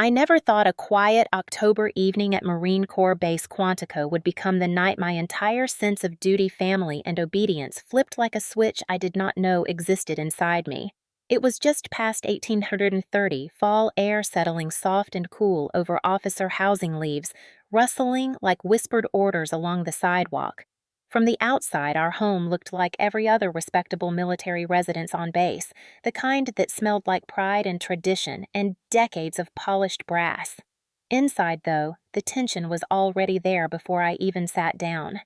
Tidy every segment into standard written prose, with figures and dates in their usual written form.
I never thought a quiet October evening at Marine Corps Base Quantico would become the night my entire sense of duty, family, and obedience flipped like a switch I did not know existed inside me. It was just past 1830, fall air settling soft and cool over officer housing leaves, rustling like whispered orders along the sidewalk. From the outside, our home looked like every other respectable military residence on base, the kind that smelled like pride and tradition and decades of polished brass. Inside, though, the tension was already there before I even sat down.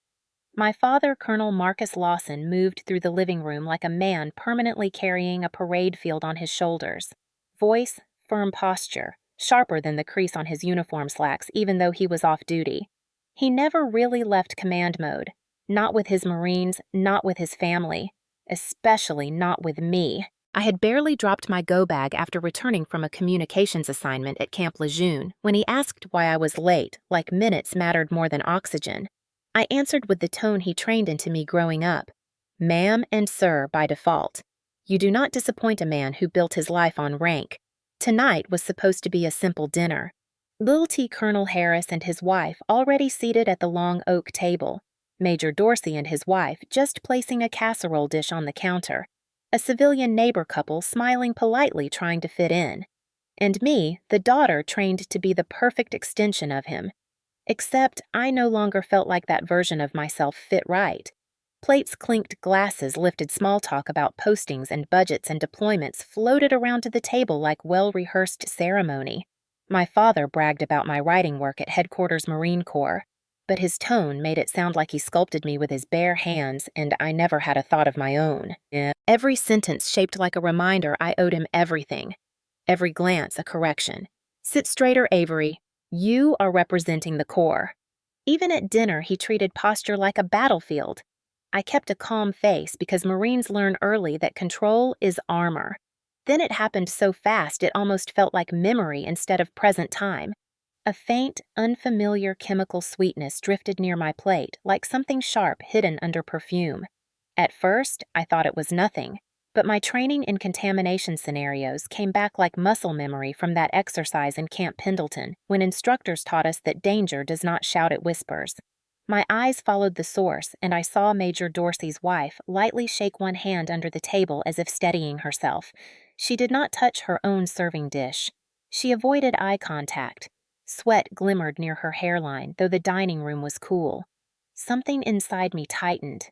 My father, Colonel Marcus Lawson, moved through the living room like a man permanently carrying a parade field on his shoulders. Voice, firm posture, sharper than the crease on his uniform slacks even though he was off duty. He never really left command mode. Not with his Marines, not with his family, especially not with me. I had barely dropped my go bag after returning from a communications assignment at Camp Lejeune when he asked why I was late, like minutes mattered more than oxygen. I answered with the tone he trained into me growing up. Ma'am and sir by default. You do not disappoint a man who built his life on rank. Tonight was supposed to be a simple dinner. Little T. Colonel Harris and his wife already seated at the long oak table. Major Dorsey and his wife just placing a casserole dish on the counter. A civilian neighbor couple smiling politely trying to fit in. And me, the daughter trained to be the perfect extension of him. Except I no longer felt like that version of myself fit right. Plates clinked, glasses lifted, small talk about postings and budgets and deployments floated around to the table like well-rehearsed ceremony. My father bragged about my writing work at Headquarters Marine Corps, but his tone made it sound like he sculpted me with his bare hands and I never had a thought of my own. Every sentence shaped like a reminder I owed him everything. Every glance a correction. Sit straighter, Avery. You are representing the Corps. Even at dinner, he treated posture like a battlefield. I kept a calm face because Marines learn early that control is armor. Then it happened so fast it almost felt like memory instead of present time. A faint, unfamiliar chemical sweetness drifted near my plate, like something sharp hidden under perfume. At first, I thought it was nothing, but my training in contamination scenarios came back like muscle memory from that exercise in Camp Pendleton, when instructors taught us that danger does not shout at whispers. My eyes followed the source, and I saw Major Dorsey's wife lightly shake one hand under the table as if steadying herself. She did not touch her own serving dish. She avoided eye contact. Sweat glimmered near her hairline, though the dining room was cool. Something inside me tightened.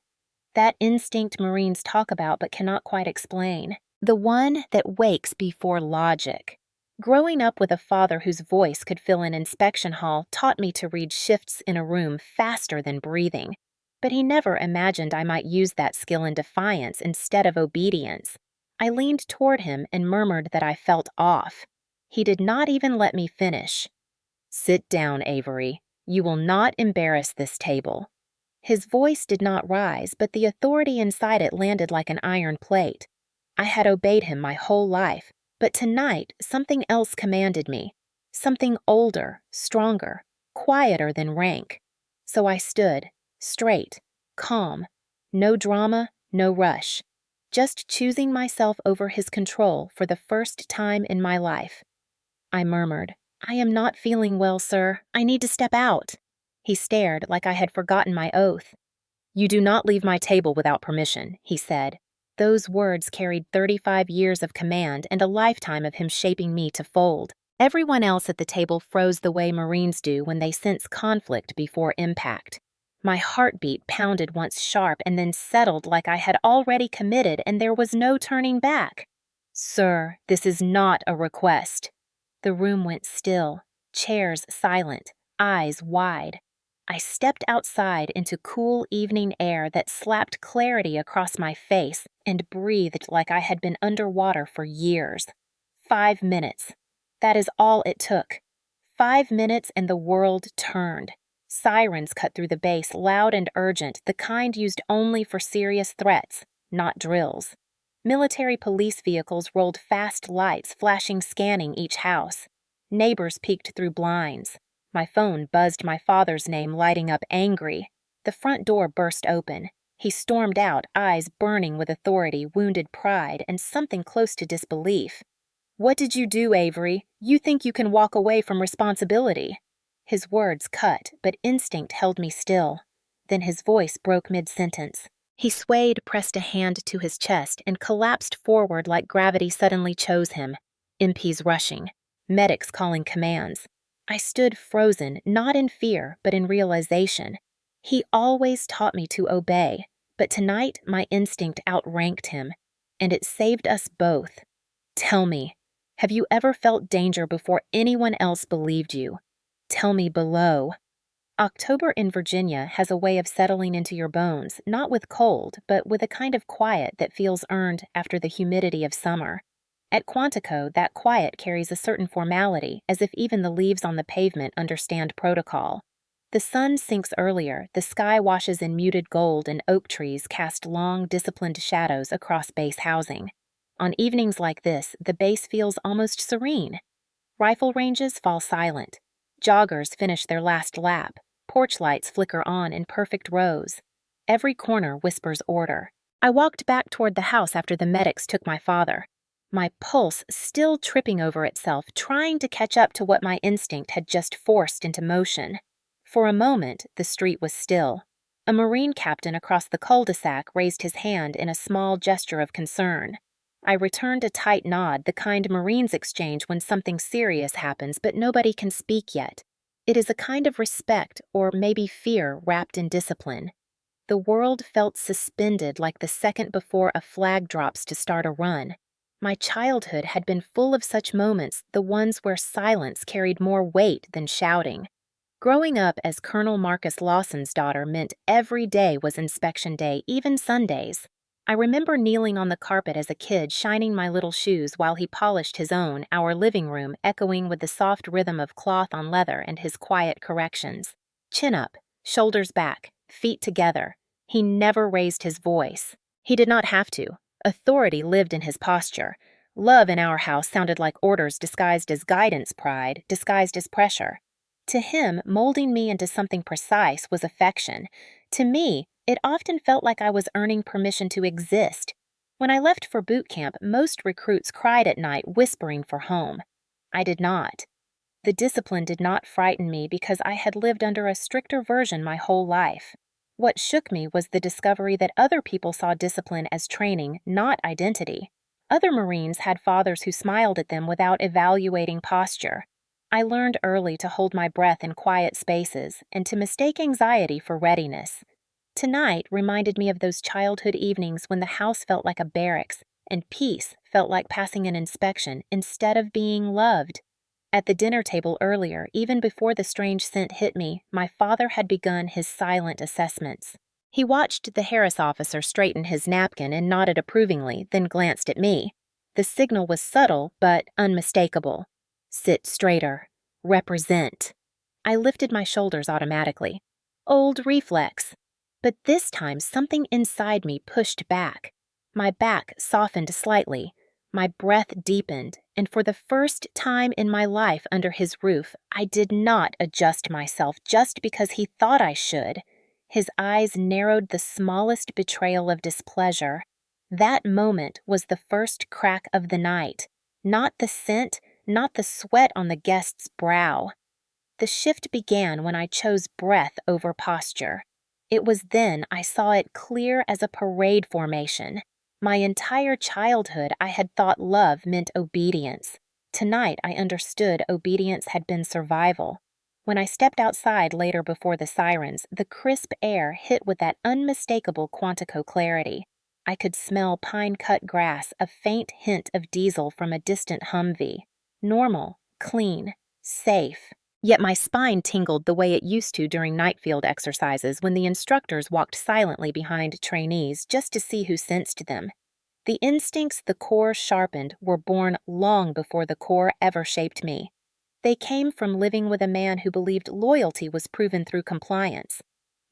That instinct Marines talk about but cannot quite explain. The one that wakes before logic. Growing up with a father whose voice could fill an inspection hall taught me to read shifts in a room faster than breathing. But he never imagined I might use that skill in defiance instead of obedience. I leaned toward him and murmured that I felt off. He did not even let me finish. Sit down, Avery. You will not embarrass this table. His voice did not rise, but the authority inside it landed like an iron plate. I had obeyed him my whole life, but tonight something else commanded me. Something older, stronger, quieter than rank. So I stood, straight, calm. No drama, no rush. Just choosing myself over his control for the first time in my life. I murmured, I am not feeling well, sir. I need to step out. He stared like I had forgotten my oath. You do not leave my table without permission, he said. Those words carried 35 years of command and a lifetime of him shaping me to fold. Everyone else at the table froze the way Marines do when they sense conflict before impact. My heartbeat pounded once sharp and then settled like I had already committed and there was no turning back. Sir, this is not a request. The room went still, chairs silent, eyes wide. I stepped outside into cool evening air that slapped clarity across my face and breathed like I had been underwater for years. 5 minutes. That is all it took. 5 minutes and the world turned. Sirens cut through the base, loud and urgent, the kind used only for serious threats, not drills. Military police vehicles rolled fast lights, flashing, scanning each house. Neighbors peeked through blinds. My phone buzzed my father's name, lighting up angry. The front door burst open. He stormed out, eyes burning with authority, wounded pride, and something close to disbelief. What did you do, Avery? You think you can walk away from responsibility? His words cut, but instinct held me still. Then his voice broke mid-sentence. He swayed, pressed a hand to his chest, and collapsed forward like gravity suddenly chose him. MPs rushing. Medics calling commands. I stood frozen, not in fear, but in realization. He always taught me to obey, but tonight my instinct outranked him, and it saved us both. Tell me, have you ever felt danger before anyone else believed you? Tell me below. October in Virginia has a way of settling into your bones, not with cold, but with a kind of quiet that feels earned after the humidity of summer. At Quantico, that quiet carries a certain formality, as if even the leaves on the pavement understand protocol. The sun sinks earlier, the sky washes in muted gold, and oak trees cast long, disciplined shadows across base housing. On evenings like this, the base feels almost serene. Rifle ranges fall silent. Joggers finish their last lap. Porch lights flicker on in perfect rows. Every corner whispers order. I walked back toward the house after the medics took my father, my pulse still tripping over itself, trying to catch up to what my instinct had just forced into motion. For a moment, the street was still. A Marine captain across the cul-de-sac raised his hand in a small gesture of concern. I returned a tight nod, the kind Marines exchange when something serious happens but nobody can speak yet. It is a kind of respect, or maybe fear, wrapped in discipline. The world felt suspended like the second before a flag drops to start a run. My childhood had been full of such moments, the ones where silence carried more weight than shouting. Growing up as Colonel Marcus Lawson's daughter meant every day was inspection day, even Sundays. I remember kneeling on the carpet as a kid, shining my little shoes while he polished his own, our living room echoing with the soft rhythm of cloth on leather and his quiet corrections. Chin up, shoulders back, feet together. He never raised his voice. He did not have to. Authority lived in his posture. Love in our house sounded like orders disguised as guidance, pride disguised as pressure. To him, molding me into something precise was affection. To me, it often felt like I was earning permission to exist. When I left for boot camp, most recruits cried at night, whispering for home. I did not. The discipline did not frighten me because I had lived under a stricter version my whole life. What shook me was the discovery that other people saw discipline as training, not identity. Other Marines had fathers who smiled at them without evaluating posture. I learned early to hold my breath in quiet spaces and to mistake anxiety for readiness. Tonight reminded me of those childhood evenings when the house felt like a barracks and peace felt like passing an inspection instead of being loved. At the dinner table earlier, even before the strange scent hit me, my father had begun his silent assessments. He watched the Harris officer straighten his napkin and nodded approvingly, then glanced at me. The signal was subtle but unmistakable. Sit straighter. Represent. I lifted my shoulders automatically. Old reflex. But this time something inside me pushed back. My back softened slightly. My breath deepened, and for the first time in my life under his roof, I did not adjust myself just because he thought I should. His eyes narrowed the smallest betrayal of displeasure. That moment was the first crack of the night. Not the scent, not the sweat on the guest's brow. The shift began when I chose breath over posture. It was then I saw it clear as a parade formation. My entire childhood I had thought love meant obedience. Tonight I understood obedience had been survival. When I stepped outside later before the sirens, the crisp air hit with that unmistakable Quantico clarity. I could smell pine-cut grass, a faint hint of diesel from a distant Humvee. Normal, clean, safe. Yet my spine tingled the way it used to during night field exercises when the instructors walked silently behind trainees just to see who sensed them. The instincts the Corps sharpened were born long before the Corps ever shaped me. They came from living with a man who believed loyalty was proven through compliance.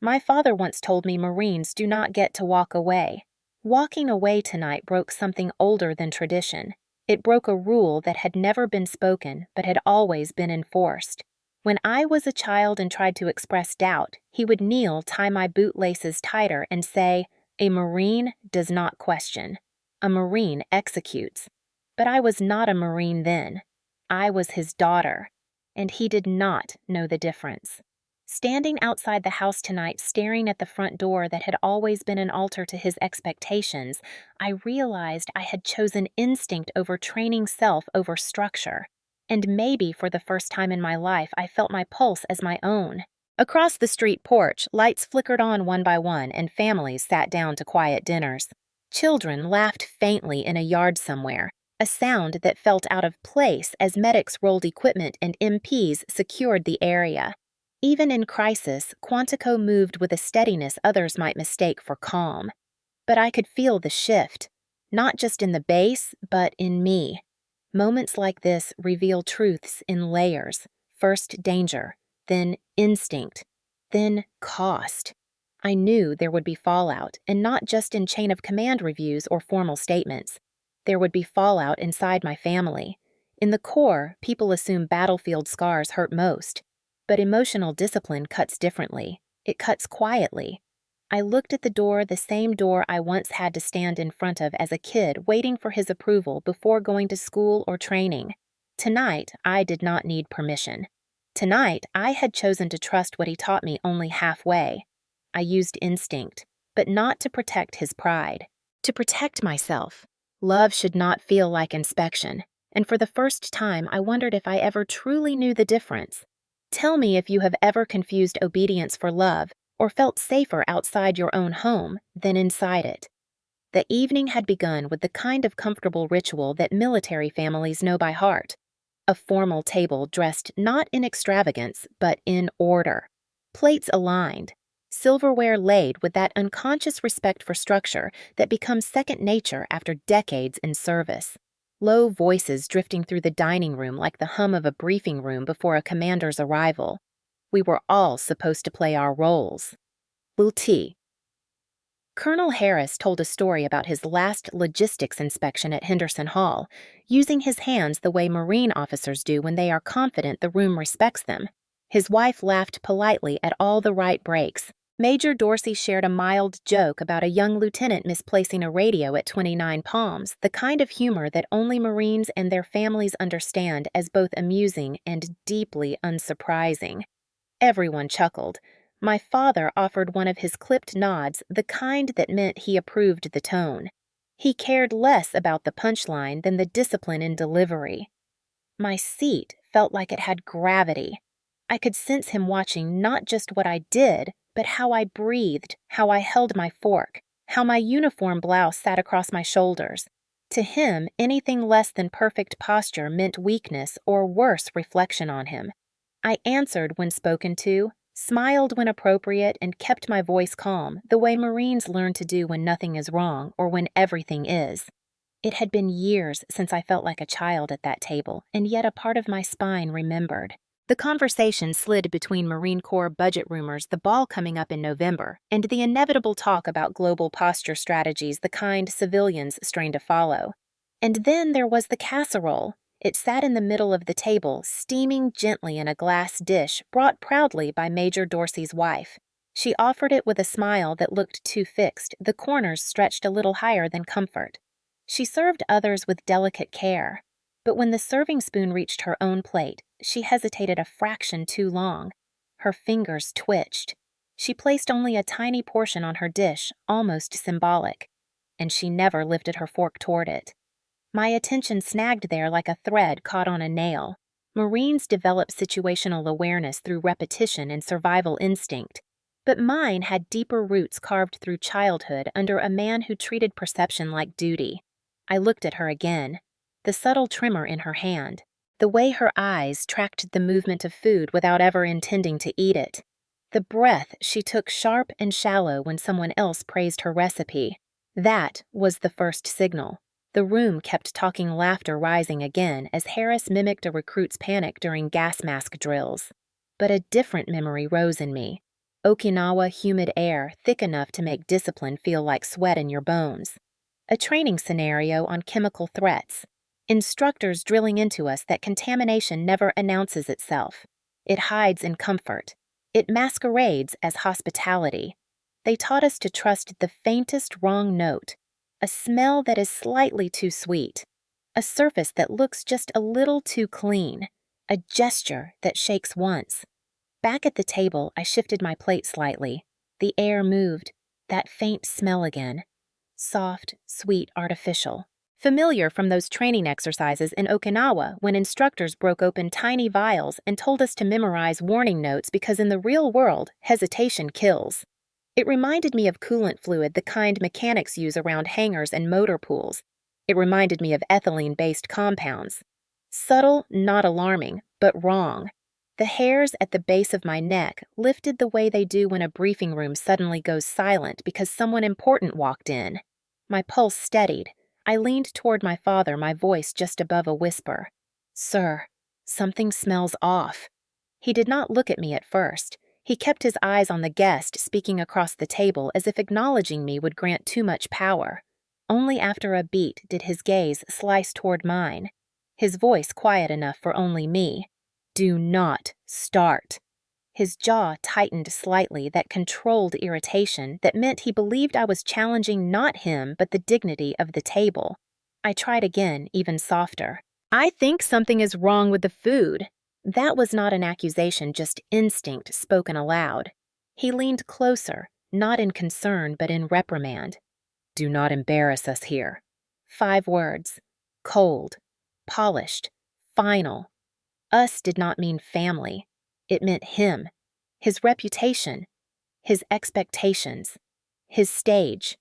My father once told me Marines do not get to walk away. Walking away tonight broke something older than tradition. It broke a rule that had never been spoken but had always been enforced. When I was a child and tried to express doubt, he would kneel, tie my bootlaces tighter, and say, "A Marine does not question. A Marine executes." But I was not a Marine then. I was his daughter, and he did not know the difference. Standing outside the house tonight, staring at the front door that had always been an altar to his expectations, I realized I had chosen instinct over training self over structure. And maybe for the first time in my life, I felt my pulse as my own. Across the street porch, lights flickered on one by one, and families sat down to quiet dinners. Children laughed faintly in a yard somewhere, a sound that felt out of place as medics rolled equipment and MPs secured the area. Even in crisis, Quantico moved with a steadiness others might mistake for calm. But I could feel the shift, not just in the base, but in me. Moments like this reveal truths in layers. First danger, then instinct, then cost. I knew there would be fallout, and not just in chain of command reviews or formal statements. There would be fallout inside my family. In the core, people assume battlefield scars hurt most. But emotional discipline cuts differently. It cuts quietly. I looked at the door, the same door I once had to stand in front of as a kid, waiting for his approval before going to school or training. Tonight, I did not need permission. Tonight, I had chosen to trust what he taught me only halfway. I used instinct, but not to protect his pride. To protect myself. Love should not feel like inspection, and for the first time, I wondered if I ever truly knew the difference. Tell me if you have ever confused obedience for love or felt safer outside your own home than inside it. The evening had begun with the kind of comfortable ritual that military families know by heart. A formal table dressed not in extravagance, but in order. Plates aligned. Silverware laid with that unconscious respect for structure that becomes second nature after decades in service. Low voices drifting through the dining room like the hum of a briefing room before a commander's arrival. We were all supposed to play our roles. Tea. Colonel Harris told a story about his last logistics inspection at Henderson Hall, using his hands the way Marine officers do when they are confident the room respects them. His wife laughed politely at all the right breaks. Major Dorsey shared a mild joke about a young lieutenant misplacing a radio at 29 Palms, the kind of humor that only Marines and their families understand as both amusing and deeply unsurprising. Everyone chuckled. My father offered one of his clipped nods, the kind that meant he approved the tone. He cared less about the punchline than the discipline in delivery. My seat felt like it had gravity. I could sense him watching not just what I did, but how I breathed, how I held my fork, how my uniform blouse sat across my shoulders. To him, anything less than perfect posture meant weakness or worse reflection on him. I answered when spoken to, smiled when appropriate, and kept my voice calm, the way Marines learn to do when nothing is wrong or when everything is. It had been years since I felt like a child at that table, and yet a part of my spine remembered. The conversation slid between Marine Corps budget rumors, the ball coming up in November, and the inevitable talk about global posture strategies, the kind civilians strain to follow. And then there was the casserole. It sat in the middle of the table, steaming gently in a glass dish brought proudly by Major Dorsey's wife. She offered it with a smile that looked too fixed, the corners stretched a little higher than comfort. She served others with delicate care, but when the serving spoon reached her own plate, she hesitated a fraction too long. Her fingers twitched. She placed only a tiny portion on her dish, almost symbolic, and she never lifted her fork toward it. My attention snagged there like a thread caught on a nail. Marines develop situational awareness through repetition and survival instinct, but mine had deeper roots carved through childhood under a man who treated perception like duty. I looked at her again, the subtle tremor in her hand, the way her eyes tracked the movement of food without ever intending to eat it, the breath she took sharp and shallow when someone else praised her recipe. That was the first signal. The room kept talking, laughter rising again as Harris mimicked a recruit's panic during gas mask drills. But a different memory rose in me. Okinawa humid air thick enough to make discipline feel like sweat in your bones. A training scenario on chemical threats. Instructors drilling into us that contamination never announces itself. It hides in comfort. It masquerades as hospitality. They taught us to trust the faintest wrong note, a smell that is slightly too sweet, A surface that looks just a little too clean. A gesture that shakes once. Back at the table, I shifted my plate slightly. The air moved. That faint smell again. Soft, sweet, artificial. Familiar from those training exercises in Okinawa when instructors broke open tiny vials and told us to memorize warning notes because in the real world, hesitation kills. It reminded me of coolant fluid, the kind mechanics use around hangars and motor pools. It reminded me of ethylene-based compounds. Subtle, not alarming, but wrong. The hairs at the base of my neck lifted the way they do when a briefing room suddenly goes silent because someone important walked in. My pulse steadied. I leaned toward my father, my voice just above a whisper. "Sir, something smells off." He did not look at me at first. He kept his eyes on the guest speaking across the table as if acknowledging me would grant too much power. Only after a beat did his gaze slice toward mine. His voice quiet enough for only me. "Do not start." His jaw tightened slightly, that controlled irritation that meant he believed I was challenging not him but the dignity of the table. I tried again, even softer. "I think something is wrong with the food." That was not an accusation, just instinct spoken aloud. He leaned closer, not in concern but in reprimand. "Do not embarrass us here." 5 words. Cold. Polished. Final. Us did not mean family. It meant him, his reputation, his expectations, his stage.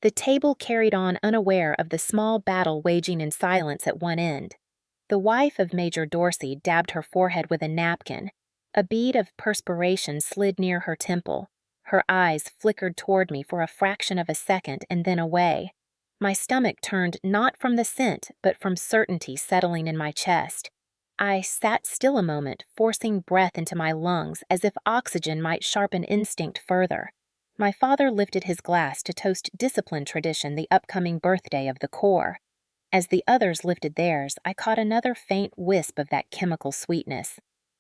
The table carried on unaware of the small battle waging in silence at one end. The wife of Major Dorsey dabbed her forehead with a napkin. A bead of perspiration slid near her temple. Her eyes flickered toward me for a fraction of a second and then away. My stomach turned not from the scent, but from certainty settling in my chest. I sat still a moment, forcing breath into my lungs as if oxygen might sharpen instinct further. My father lifted his glass to toast discipline tradition, the upcoming birthday of the Corps. As the others lifted theirs, I caught another faint wisp of that chemical sweetness.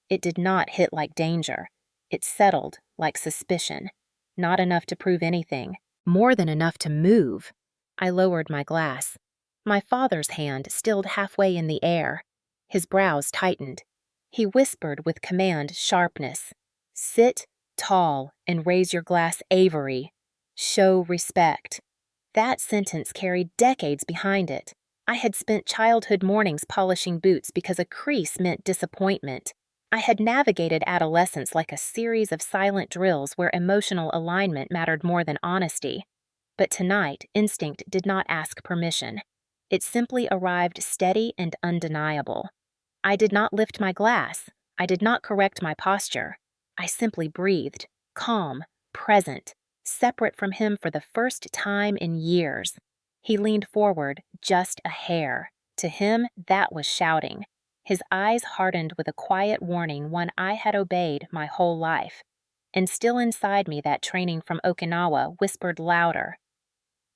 It did not hit like danger. It settled like suspicion. Not enough to prove anything. More than enough to move. I lowered my glass. My father's hand stilled halfway in the air. His brows tightened. He whispered with command sharpness. "Sit tall and raise your glass, Avery. Show respect." That sentence carried decades behind it. I had spent childhood mornings polishing boots because a crease meant disappointment. I had navigated adolescence like a series of silent drills where emotional alignment mattered more than honesty. But tonight, instinct did not ask permission. It simply arrived steady and undeniable. I did not lift my glass. I did not correct my posture. I simply breathed, calm, present, separate from him for the first time in years. He leaned forward, just a hair. To him, that was shouting. His eyes hardened with a quiet warning, one I had obeyed my whole life. And still inside me, that training from Okinawa whispered louder.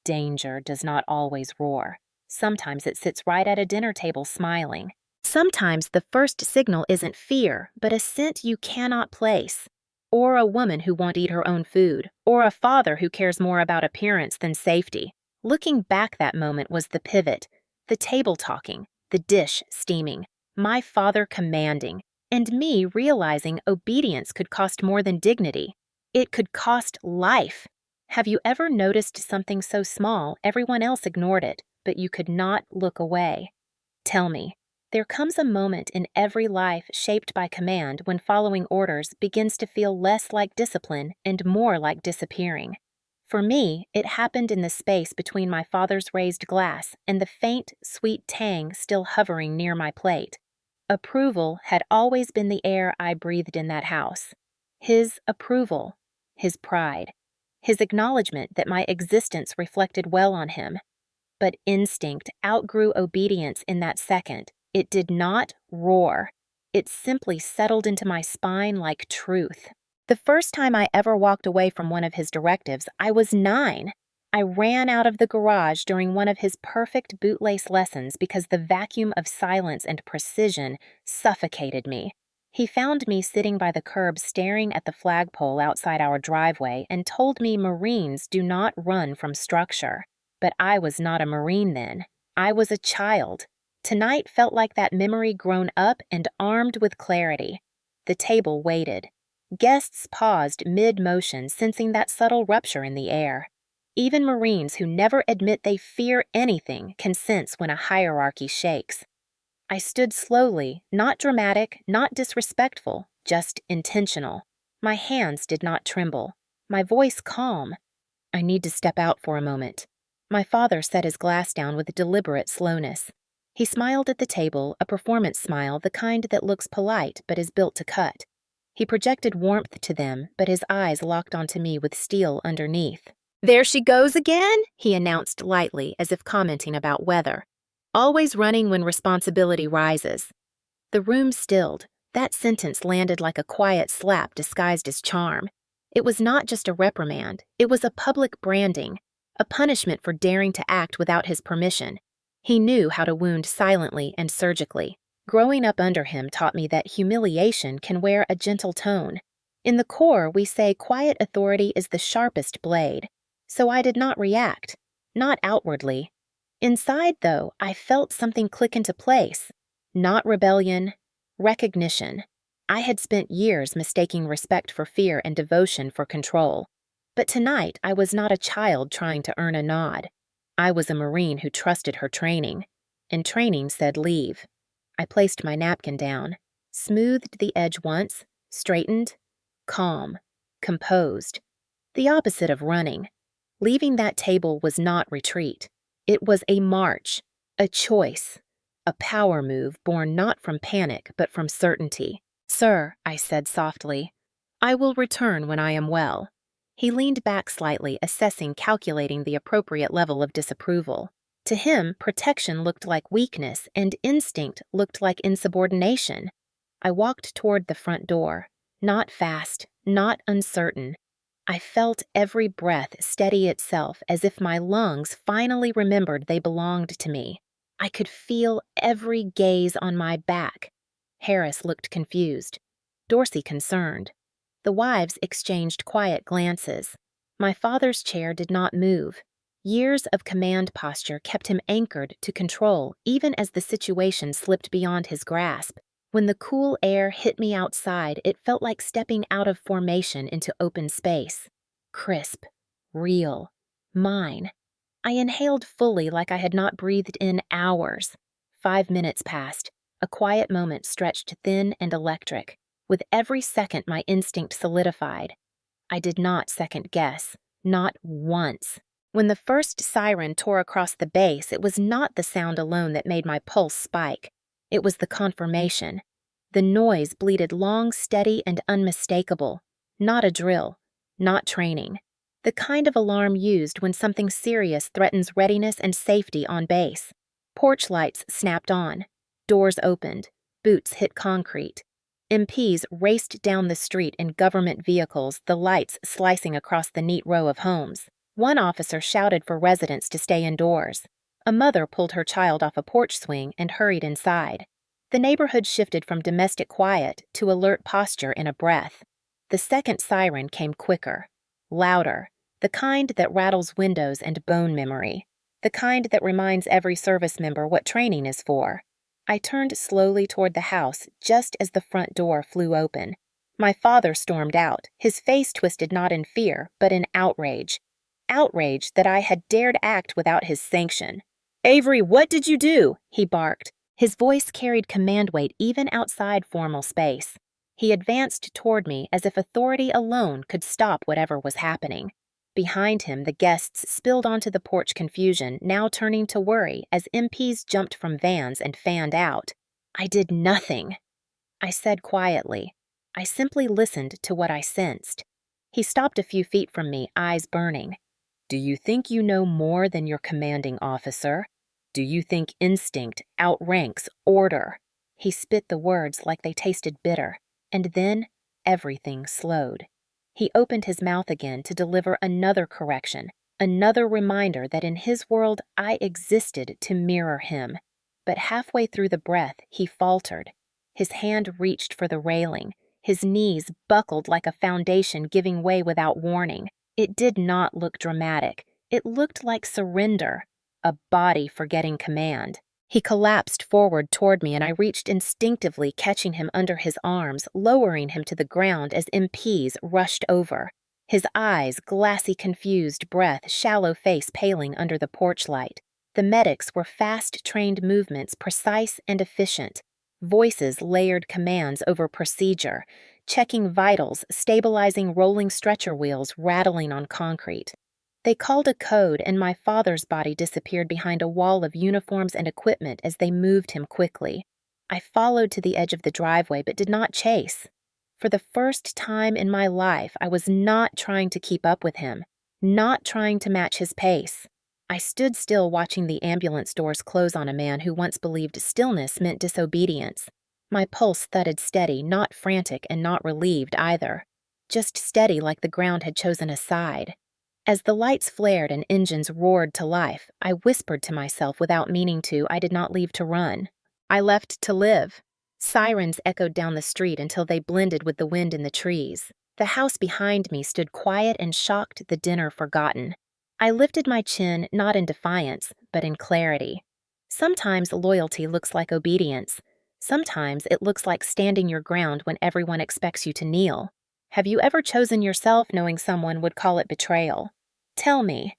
Danger does not always roar. Sometimes it sits right at a dinner table smiling. Sometimes the first signal isn't fear, but a scent you cannot place. Or a woman who won't eat her own food. Or a father who cares more about appearance than safety. Looking back, that moment was the pivot. The table talking, the dish steaming, my father commanding, and me realizing obedience could cost more than dignity. It could cost life. Have you ever noticed something so small everyone else ignored it, but you could not look away? Tell me. There comes a moment in every life shaped by command when following orders begins to feel less like discipline and more like disappearing. For me, it happened in the space between my father's raised glass and the faint, sweet tang still hovering near my plate. Approval had always been the air I breathed in that house. His approval, his pride, his acknowledgement that my existence reflected well on him. But instinct outgrew obedience in that second. It did not roar. It simply settled into my spine like truth. The first time I ever walked away from one of his directives, I was 9. I ran out of the garage during one of his perfect bootlace lessons because the vacuum of silence and precision suffocated me. He found me sitting by the curb staring at the flagpole outside our driveway and told me Marines do not run from structure. But I was not a Marine then. I was a child. Tonight felt like that memory grown up and armed with clarity. The table waited. Guests paused mid-motion, sensing that subtle rupture in the air. Even Marines who never admit they fear anything can sense when a hierarchy shakes. I stood slowly, not dramatic, not disrespectful, just intentional. My hands did not tremble. My voice calm. I need to step out for a moment. My father set his glass down with deliberate slowness. He smiled at the table, a performance smile, the kind that looks polite but is built to cut. He projected warmth to them, but his eyes locked onto me with steel underneath. "There she goes again," he announced lightly, as if commenting about weather. "Always running when responsibility rises." The room stilled. That sentence landed like a quiet slap disguised as charm. It was not just a reprimand, it was a public branding, a punishment for daring to act without his permission. He knew how to wound silently and surgically. Growing up under him taught me that humiliation can wear a gentle tone. In the Corps, we say quiet authority is the sharpest blade. So I did not react, not outwardly. Inside, though, I felt something click into place. Not rebellion, recognition. I had spent years mistaking respect for fear and devotion for control. But tonight, I was not a child trying to earn a nod. I was a Marine who trusted her training, and training said leave. I placed my napkin down, smoothed the edge once, straightened, calm, composed. The opposite of running. Leaving that table was not retreat. It was a march, a choice, a power move born not from panic but from certainty. "Sir," I said softly, "I will return when I am well." He leaned back slightly, assessing, calculating the appropriate level of disapproval. To him, protection looked like weakness, and instinct looked like insubordination. I walked toward the front door, not fast, not uncertain. I felt every breath steady itself as if my lungs finally remembered they belonged to me. I could feel every gaze on my back. Harris looked confused, Dorsey concerned. The wives exchanged quiet glances. My father's chair did not move. Years of command posture kept him anchored to control even as the situation slipped beyond his grasp. When the cool air hit me outside, it felt like stepping out of formation into open space. Crisp, real, mine. I inhaled fully like I had not breathed in hours. 5 minutes passed. A quiet moment stretched thin and electric. With every second, my instinct solidified. I did not second guess, not once. When the first siren tore across the base, it was not the sound alone that made my pulse spike. It was the confirmation. The noise bleated long, steady, and unmistakable. Not a drill. Not training. The kind of alarm used when something serious threatens readiness and safety on base. Porch lights snapped on. Doors opened. Boots hit concrete. MPs raced down the street in government vehicles, the lights slicing across the neat row of homes. One officer shouted for residents to stay indoors. A mother pulled her child off a porch swing and hurried inside. The neighborhood shifted from domestic quiet to alert posture in a breath. The second siren came quicker, louder, the kind that rattles windows and bone memory, the kind that reminds every service member what training is for. I turned slowly toward the house just as the front door flew open. My father stormed out, his face twisted not in fear, but in outrage. Outrage that I had dared act without his sanction. "Avery, what did you do?" he barked. His voice carried command weight even outside formal space. He advanced toward me as if authority alone could stop whatever was happening. Behind him, the guests spilled onto the porch confusion, now turning to worry as MPs jumped from vans and fanned out. I did nothing. I said quietly. I simply listened to what I sensed. He stopped a few feet from me, eyes burning. "Do you think you know more than your commanding officer? Do you think instinct outranks order?" He spit the words like they tasted bitter, and then everything slowed. He opened his mouth again to deliver another correction, another reminder that in his world I existed to mirror him. But halfway through the breath, he faltered. His hand reached for the railing. His knees buckled like a foundation giving way without warning. It did not look dramatic. It looked like surrender, a body forgetting command. He collapsed forward toward me, and I reached instinctively, catching him under his arms, lowering him to the ground as MPs rushed over. His eyes, glassy, confused breath, shallow face paling under the porch light. The medics were fast-trained movements, precise and efficient. Voices layered commands over procedure, checking vitals, stabilizing rolling stretcher wheels rattling on concrete. They called a code, and my father's body disappeared behind a wall of uniforms and equipment as they moved him quickly. I followed to the edge of the driveway but did not chase. For the first time in my life, I was not trying to keep up with him, not trying to match his pace. I stood still watching the ambulance doors close on a man who once believed stillness meant disobedience. My pulse thudded steady, not frantic and not relieved either. Just steady like the ground had chosen a side. As the lights flared and engines roared to life, I whispered to myself without meaning to. I did not leave to run. I left to live. Sirens echoed down the street until they blended with the wind in the trees. The house behind me stood quiet and shocked, the dinner forgotten. I lifted my chin, not in defiance, but in clarity. Sometimes loyalty looks like obedience. Sometimes it looks like standing your ground when everyone expects you to kneel. Have you ever chosen yourself knowing someone would call it betrayal? Tell me.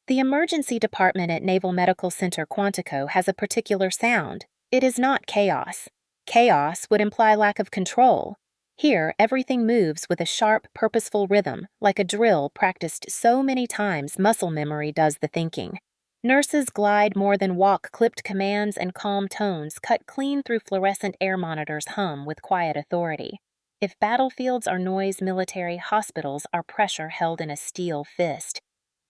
The emergency department at Naval Medical Center Quantico has a particular sound. It is not chaos. Chaos would imply lack of control. Here, everything moves with a sharp, purposeful rhythm, like a drill practiced so many times muscle memory does the thinking. Nurses glide more than walk, clipped commands and calm tones cut clean through fluorescent air monitors hum with quiet authority. If battlefields are noise, military hospitals are pressure held in a steel fist.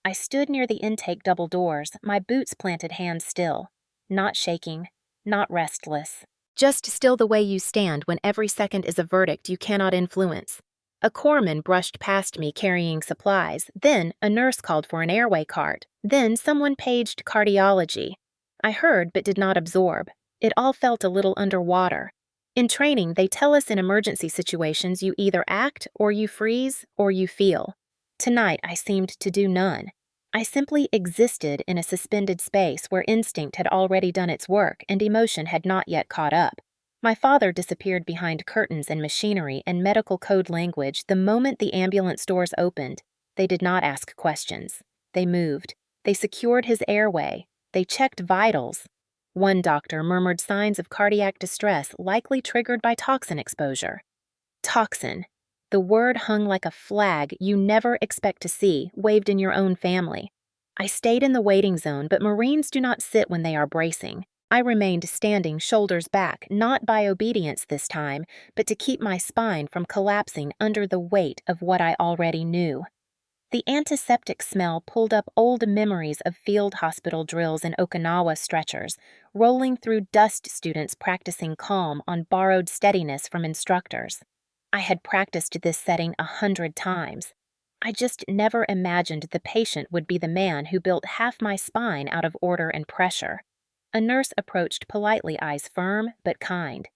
I stood near the intake double doors, my boots planted hands still. Not shaking, not restless. Just still the way you stand when every second is a verdict you cannot influence. A corpsman brushed past me carrying supplies. Then a nurse called for an airway cart. Then someone paged cardiology. I heard but did not absorb. It all felt a little underwater. In training, they tell us in emergency situations you either act or you freeze or you feel. Tonight, I seemed to do none. I simply existed in a suspended space where instinct had already done its work and emotion had not yet caught up. My father disappeared behind curtains and machinery and medical code language the moment the ambulance doors opened. They did not ask questions. They moved. They secured his airway. They checked vitals. One doctor murmured signs of cardiac distress likely triggered by toxin exposure. Toxin. The word hung like a flag you never expect to see, waved in your own family. I stayed in the waiting zone, but Marines do not sit when they are bracing. I remained standing, shoulders back, not by obedience this time, but to keep my spine from collapsing under the weight of what I already knew. The antiseptic smell pulled up old memories of field hospital drills in Okinawa stretchers, rolling through dust students practicing calm on borrowed steadiness from instructors. I had practiced this setting 100 times. I just never imagined the patient would be the man who built half my spine out of order and pressure. A nurse approached politely, eyes firm but kind.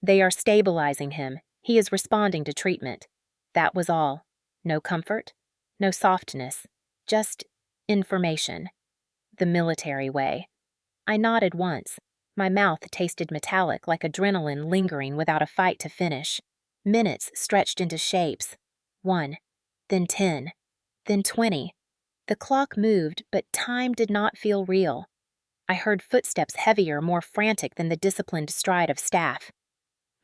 They are stabilizing him. He is responding to treatment. That was all. No comfort, no softness, just information. The military way. I nodded once. My mouth tasted metallic like adrenaline lingering without a fight to finish. Minutes stretched into shapes. 1, then 10, then 20. The clock moved, but time did not feel real. I heard footsteps heavier, more frantic than the disciplined stride of staff.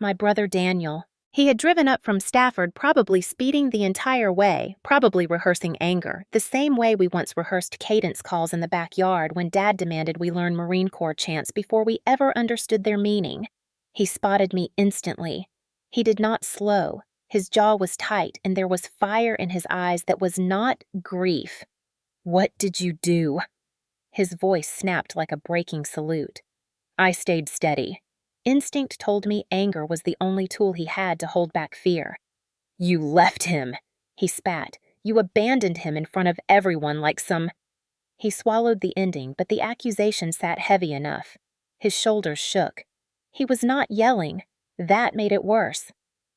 My brother Daniel. He had driven up from Stafford, probably speeding the entire way, probably rehearsing anger, the same way we once rehearsed cadence calls in the backyard when Dad demanded we learn Marine Corps chants before we ever understood their meaning. He spotted me instantly. He did not slow. His jaw was tight, and there was fire in his eyes that was not grief. "What did you do?" His voice snapped like a breaking salute. I stayed steady. Instinct told me anger was the only tool he had to hold back fear. "You left him," he spat. "You abandoned him in front of everyone like some—" He swallowed the ending, but the accusation sat heavy enough. His shoulders shook. He was not yelling. That made it worse.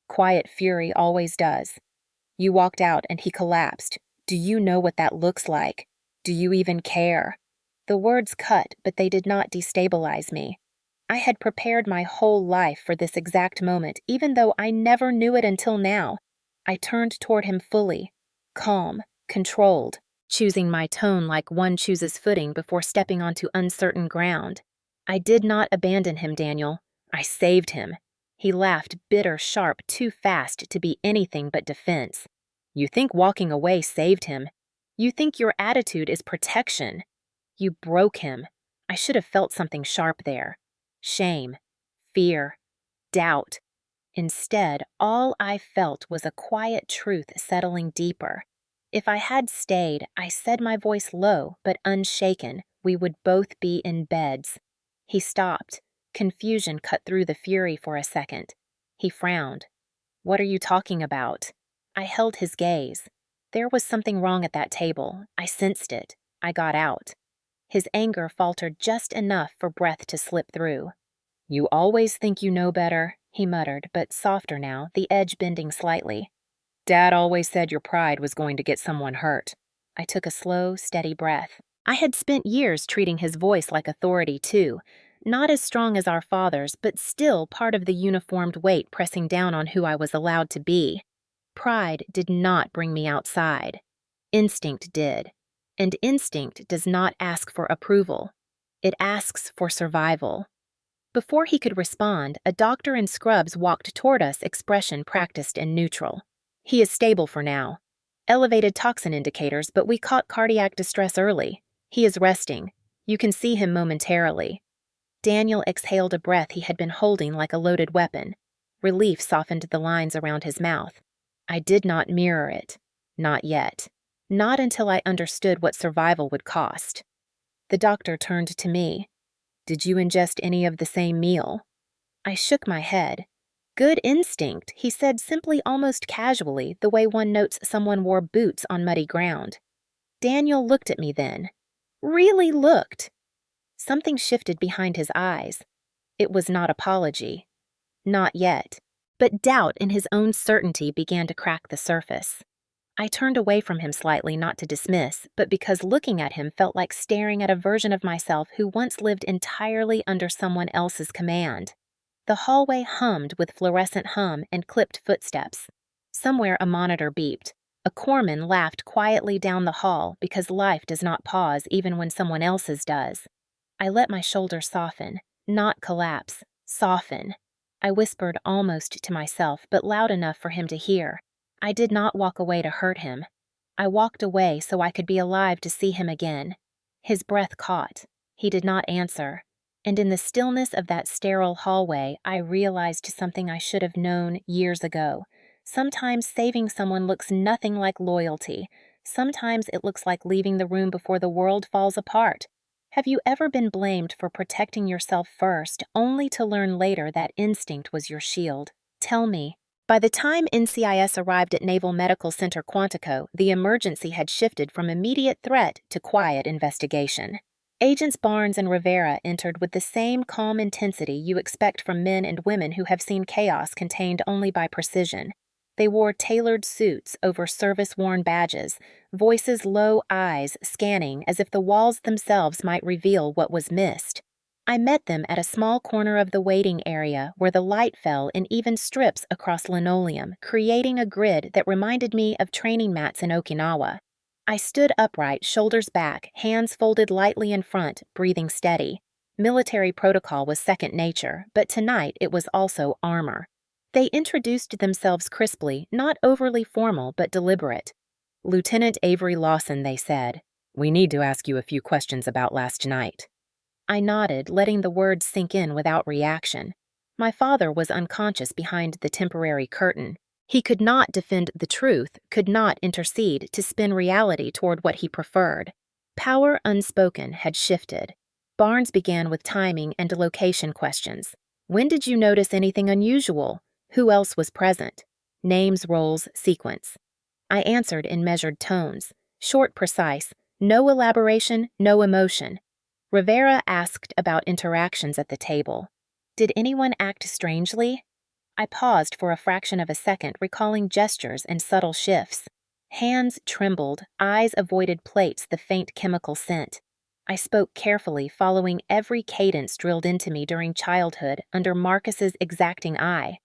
Quiet fury always does. "You walked out and he collapsed. Do you know what that looks like? Do you even care?" The words cut, but they did not destabilize me. I had prepared my whole life for this exact moment, even though I never knew it until now. I turned toward him fully, calm, controlled, choosing my tone like one chooses footing before stepping onto uncertain ground. I did not abandon him, Daniel. I saved him. He laughed, bitter, sharp, too fast to be anything but defense. You think walking away saved him. You think your attitude is protection. You broke him. I should have felt something sharp there. Shame, fear, doubt. Instead, all I felt was a quiet truth settling deeper. If I had stayed, I said, my voice low but unshaken, we would both be in beds. He stopped. Confusion cut through the fury for a second. He frowned. What are you talking about? I held his gaze. There was something wrong at that table. I sensed it. I got out. His anger faltered just enough for breath to slip through. You always think you know better, he muttered, but softer now, the edge bending slightly. Dad always said your pride was going to get someone hurt. I took a slow, steady breath. I had spent years treating his voice like authority, too. Not as strong as our father's, but still part of the uniformed weight pressing down on who I was allowed to be. Pride did not bring me outside. Instinct did. And instinct does not ask for approval. It asks for survival. Before he could respond, a doctor in scrubs walked toward us, expression practiced and neutral. He is stable for now. Elevated toxin indicators, but we caught cardiac distress early. He is resting. You can see him momentarily. Daniel exhaled a breath he had been holding like a loaded weapon. Relief softened the lines around his mouth. I did not mirror it. Not yet. Not until I understood what survival would cost. The doctor turned to me. Did you ingest any of the same meal? I shook my head. Good instinct, he said simply, almost casually, the way one notes someone wore boots on muddy ground. Daniel looked at me then. Really looked. Something shifted behind his eyes. It was not apology. Not yet. But doubt in his own certainty began to crack the surface. I turned away from him slightly, not to dismiss, but because looking at him felt like staring at a version of myself who once lived entirely under someone else's command. The hallway hummed with fluorescent hum and clipped footsteps. Somewhere a monitor beeped. A corpsman laughed quietly down the hall because life does not pause even when someone else's does. I let my shoulders soften, not collapse, soften. I whispered almost to myself, but loud enough for him to hear. I did not walk away to hurt him. I walked away so I could be alive to see him again. His breath caught. He did not answer. And in the stillness of that sterile hallway, I realized something I should have known years ago. Sometimes saving someone looks nothing like loyalty. Sometimes it looks like leaving the room before the world falls apart. Have you ever been blamed for protecting yourself first, only to learn later that instinct was your shield? Tell me. By the time NCIS arrived at Naval Medical Center Quantico, the emergency had shifted from immediate threat to quiet investigation. Agents Barnes and Rivera entered with the same calm intensity you expect from men and women who have seen chaos contained only by precision. They wore tailored suits over service-worn badges, voices low, eyes scanning as if the walls themselves might reveal what was missed. I met them at a small corner of the waiting area where the light fell in even strips across linoleum, creating a grid that reminded me of training mats in Okinawa. I stood upright, shoulders back, hands folded lightly in front, breathing steady. Military protocol was second nature, but tonight it was also armor. They introduced themselves crisply, not overly formal but deliberate. Lieutenant Avery Lawson, they said. We need to ask you a few questions about last night. I nodded, letting the words sink in without reaction. My father was unconscious behind the temporary curtain. He could not defend the truth, could not intercede to spin reality toward what he preferred. Power unspoken had shifted. Barnes began with timing and location questions. When did you notice anything unusual? Who else was present? Names, roles, sequence. I answered in measured tones. Short, precise. No elaboration, no emotion. Rivera asked about interactions at the table. Did anyone act strangely? I paused for a fraction of a second, recalling gestures and subtle shifts. Hands trembled, eyes avoided plates the faint chemical scent. I spoke carefully, following every cadence drilled into me during childhood under Marcus's exacting eye.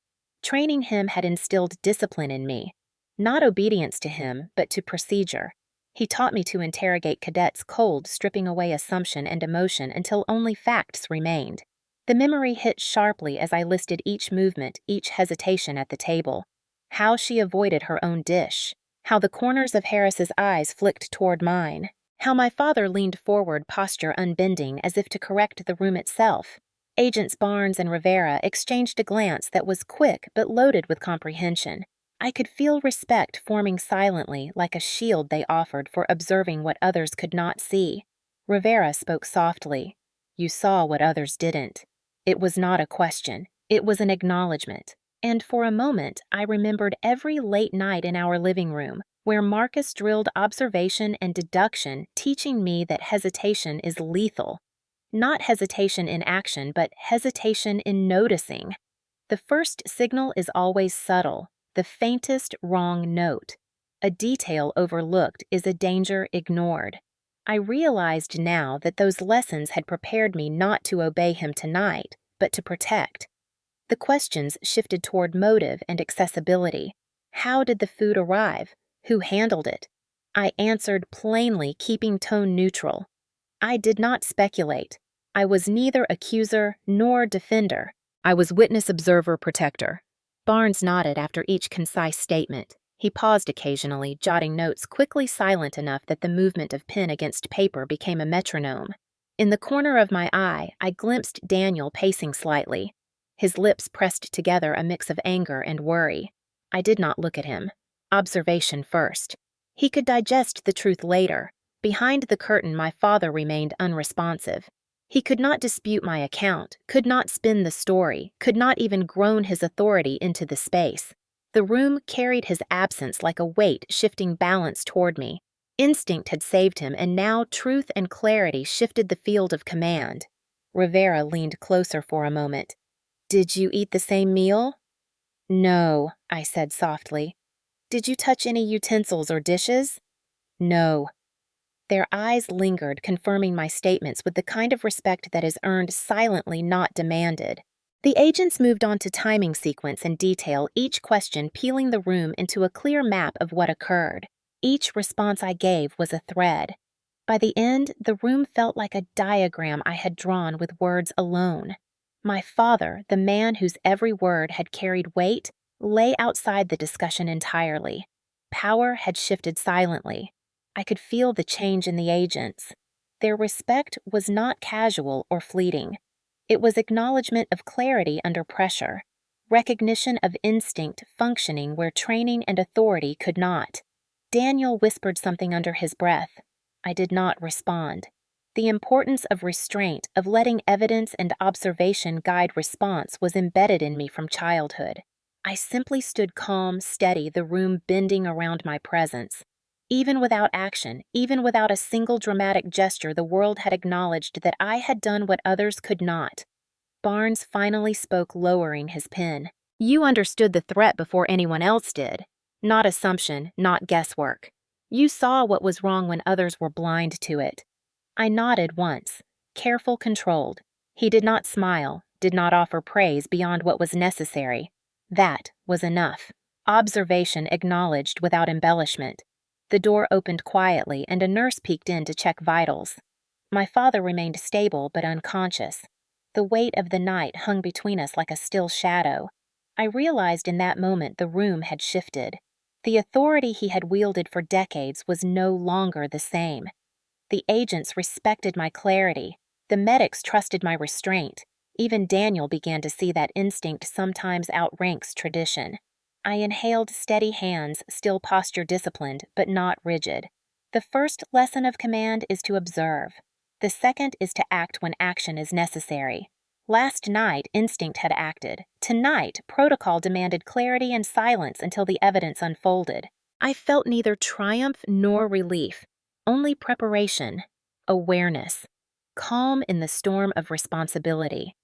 Training him had instilled discipline in me, not obedience to him, but to procedure. He taught me to interrogate cadets cold, stripping away assumption and emotion until only facts remained. The memory hit sharply as I listed each movement, each hesitation at the table. How she avoided her own dish. How the corners of Harris's eyes flicked toward mine. How my father leaned forward, posture unbending, as if to correct the room itself. Agents Barnes and Rivera exchanged a glance that was quick but loaded with comprehension. I could feel respect forming silently, like a shield they offered for observing what others could not see. Rivera spoke softly. You saw what others didn't. It was not a question. It was an acknowledgement. And for a moment, I remembered every late night in our living room, where Marcus drilled observation and deduction, teaching me that hesitation is lethal. Not hesitation in action, but hesitation in noticing. The first signal is always subtle, the faintest wrong note. A detail overlooked is a danger ignored. I realized now that those lessons had prepared me not to obey him tonight, but to protect. The questions shifted toward motive and accessibility. How did the food arrive? Who handled it? I answered plainly, keeping tone neutral. I did not speculate. I was neither accuser nor defender. I was witness, observer, protector. Barnes nodded after each concise statement. He paused occasionally, jotting notes quickly, silent enough that the movement of pen against paper became a metronome. In the corner of my eye, I glimpsed Daniel pacing slightly. His lips pressed together, a mix of anger and worry. I did not look at him. Observation first. He could digest the truth later. Behind the curtain, my father remained unresponsive. He could not dispute my account, could not spin the story, could not even groan his authority into the space. The room carried his absence like a weight, shifting balance toward me. Instinct had saved him, and now truth and clarity shifted the field of command. Rivera leaned closer for a moment. Did you eat the same meal? No, I said softly. Did you touch any utensils or dishes? No. Their eyes lingered, confirming my statements with the kind of respect that is earned silently, not demanded. The agents moved on to timing sequence and detail, each question peeling the room into a clear map of what occurred. Each response I gave was a thread. By the end, the room felt like a diagram I had drawn with words alone. My father, the man whose every word had carried weight, lay outside the discussion entirely. Power had shifted silently. I could feel the change in the agents. Their respect was not casual or fleeting. It was acknowledgement of clarity under pressure, recognition of instinct functioning where training and authority could not. Daniel whispered something under his breath. I did not respond. The importance of restraint, of letting evidence and observation guide response, was embedded in me from childhood. I simply stood calm, steady, the room bending around my presence. Even without action, even without a single dramatic gesture, the world had acknowledged that I had done what others could not. Barnes finally spoke, lowering his pen. You understood the threat before anyone else did. Not assumption, not guesswork. You saw what was wrong when others were blind to it. I nodded once, careful, controlled. He did not smile, did not offer praise beyond what was necessary. That was enough. Observation acknowledged without embellishment. The door opened quietly, and a nurse peeked in to check vitals. My father remained stable but unconscious. The weight of the night hung between us like a still shadow. I realized in that moment the room had shifted. The authority he had wielded for decades was no longer the same. The agents respected my clarity. The medics trusted my restraint. Even Daniel began to see that instinct sometimes outranks tradition. I inhaled, steady hands, still posture disciplined, but not rigid. The first lesson of command is to observe. The second is to act when action is necessary. Last night, instinct had acted. Tonight, protocol demanded clarity and silence until the evidence unfolded. I felt neither triumph nor relief, only preparation, awareness, calm in the storm of responsibility.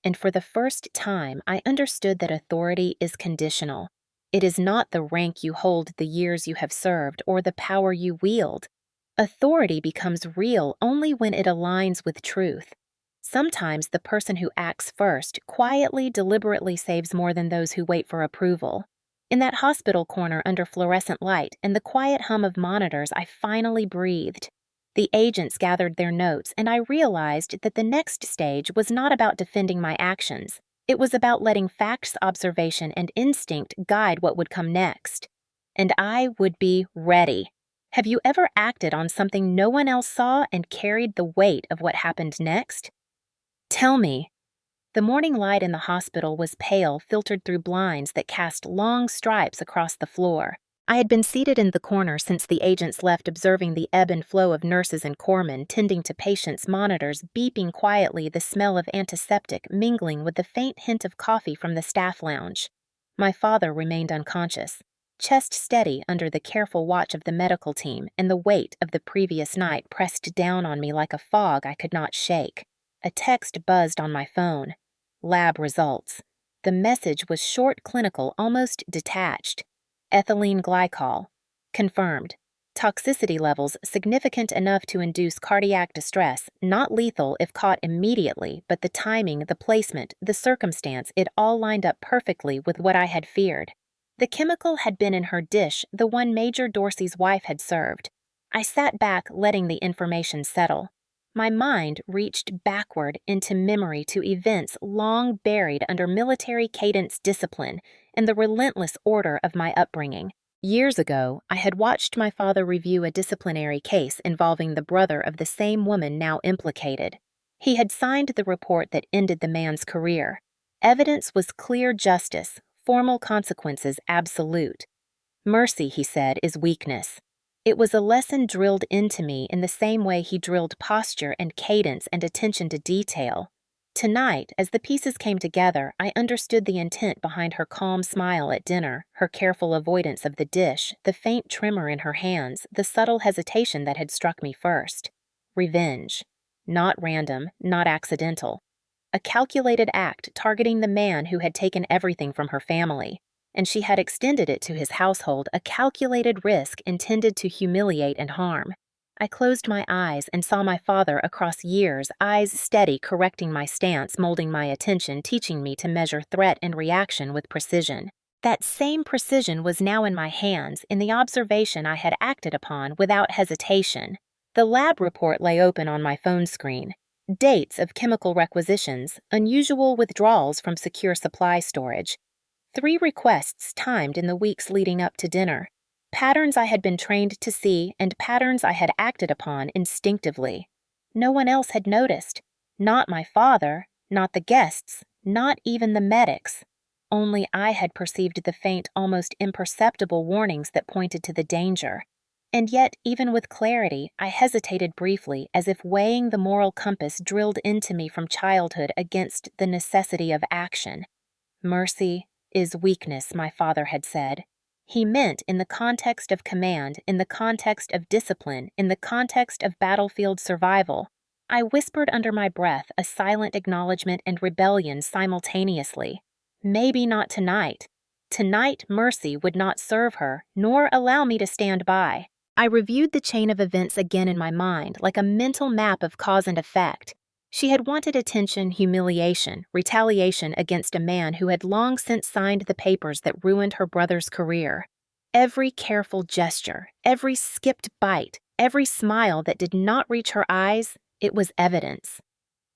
And for the first time, I understood that authority is conditional. It is not the rank you hold, the years you have served, or the power you wield. Authority becomes real only when it aligns with truth. Sometimes the person who acts first quietly, deliberately saves more than those who wait for approval. In that hospital corner under fluorescent light and the quiet hum of monitors, I finally breathed. The agents gathered their notes, and I realized that the next stage was not about defending my actions. It was about letting facts, observation, and instinct guide what would come next. And I would be ready. Have you ever acted on something no one else saw and carried the weight of what happened next? Tell me. The morning light in the hospital was pale, filtered through blinds that cast long stripes across the floor. I had been seated in the corner since the agents left, observing the ebb and flow of nurses and corpsmen tending to patients' monitors, beeping quietly, the smell of antiseptic mingling with the faint hint of coffee from the staff lounge. My father remained unconscious, chest steady under the careful watch of the medical team, and the weight of the previous night pressed down on me like a fog I could not shake. A text buzzed on my phone. Lab results. The message was short, clinical, almost detached. Ethylene glycol. Confirmed. Toxicity levels significant enough to induce cardiac distress, not lethal if caught immediately, but the timing, the placement, the circumstance, it all lined up perfectly with what I had feared. The chemical had been in her dish, the one Major Dorsey's wife had served. I sat back, letting the information settle. My mind reached backward into memory to events long buried under military cadence discipline and the relentless order of my upbringing. Years ago, I had watched my father review a disciplinary case involving the brother of the same woman now implicated. He had signed the report that ended the man's career. Evidence was clear justice, formal consequences absolute. Mercy, he said, is weakness. It was a lesson drilled into me in the same way he drilled posture and cadence and attention to detail. Tonight, as the pieces came together, I understood the intent behind her calm smile at dinner, her careful avoidance of the dish, the faint tremor in her hands, the subtle hesitation that had struck me first. Revenge. Not random, not accidental. A calculated act targeting the man who had taken everything from her family. And she had extended it to his household, a calculated risk intended to humiliate and harm. I closed my eyes and saw my father across years, eyes steady, correcting my stance, molding my attention, teaching me to measure threat and reaction with precision. That same precision was now in my hands, in the observation I had acted upon without hesitation. The lab report lay open on my phone screen. Dates of chemical requisitions, unusual withdrawals from secure supply storage. 3 requests timed in the weeks leading up to dinner. Patterns I had been trained to see and patterns I had acted upon instinctively. No one else had noticed. Not my father, not the guests, not even the medics. Only I had perceived the faint, almost imperceptible warnings that pointed to the danger. And yet, even with clarity, I hesitated briefly, as if weighing the moral compass drilled into me from childhood against the necessity of action. Mercy is weakness, my father had said. He meant in the context of command, in the context of discipline, in the context of battlefield survival. I whispered under my breath, a silent acknowledgement and rebellion simultaneously. Maybe not tonight. Tonight, mercy would not serve her, nor allow me to stand by. I reviewed the chain of events again in my mind, like a mental map of cause and effect. She had wanted attention, humiliation, retaliation against a man who had long since signed the papers that ruined her brother's career. Every careful gesture, every skipped bite, every smile that did not reach her eyes, it was evidence.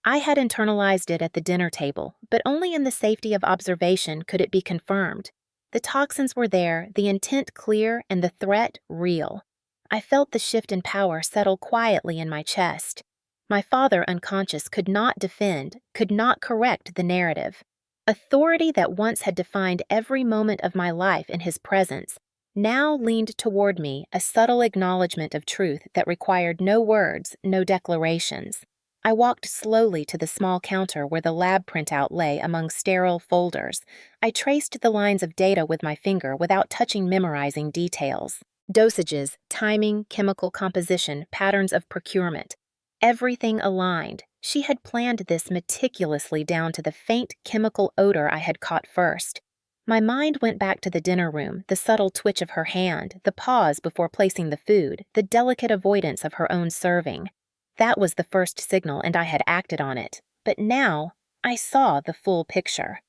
I had internalized it at the dinner table, but only in the safety of observation could it be confirmed. The toxins were there, the intent clear, and the threat real. I felt the shift in power settle quietly in my chest. My father, unconscious, could not defend, could not correct the narrative. Authority that once had defined every moment of my life in his presence now leaned toward me, a subtle acknowledgement of truth that required no words, no declarations. I walked slowly to the small counter where the lab printout lay among sterile folders. I traced the lines of data with my finger without touching memorizing details. Dosages, timing, chemical composition, patterns of procurement. Everything aligned. She had planned this meticulously down to the faint chemical odor I had caught first. My mind went back to the dinner room, the subtle twitch of her hand, the pause before placing the food, the delicate avoidance of her own serving. That was the first signal, and I had acted on it. But now, I saw the full picture.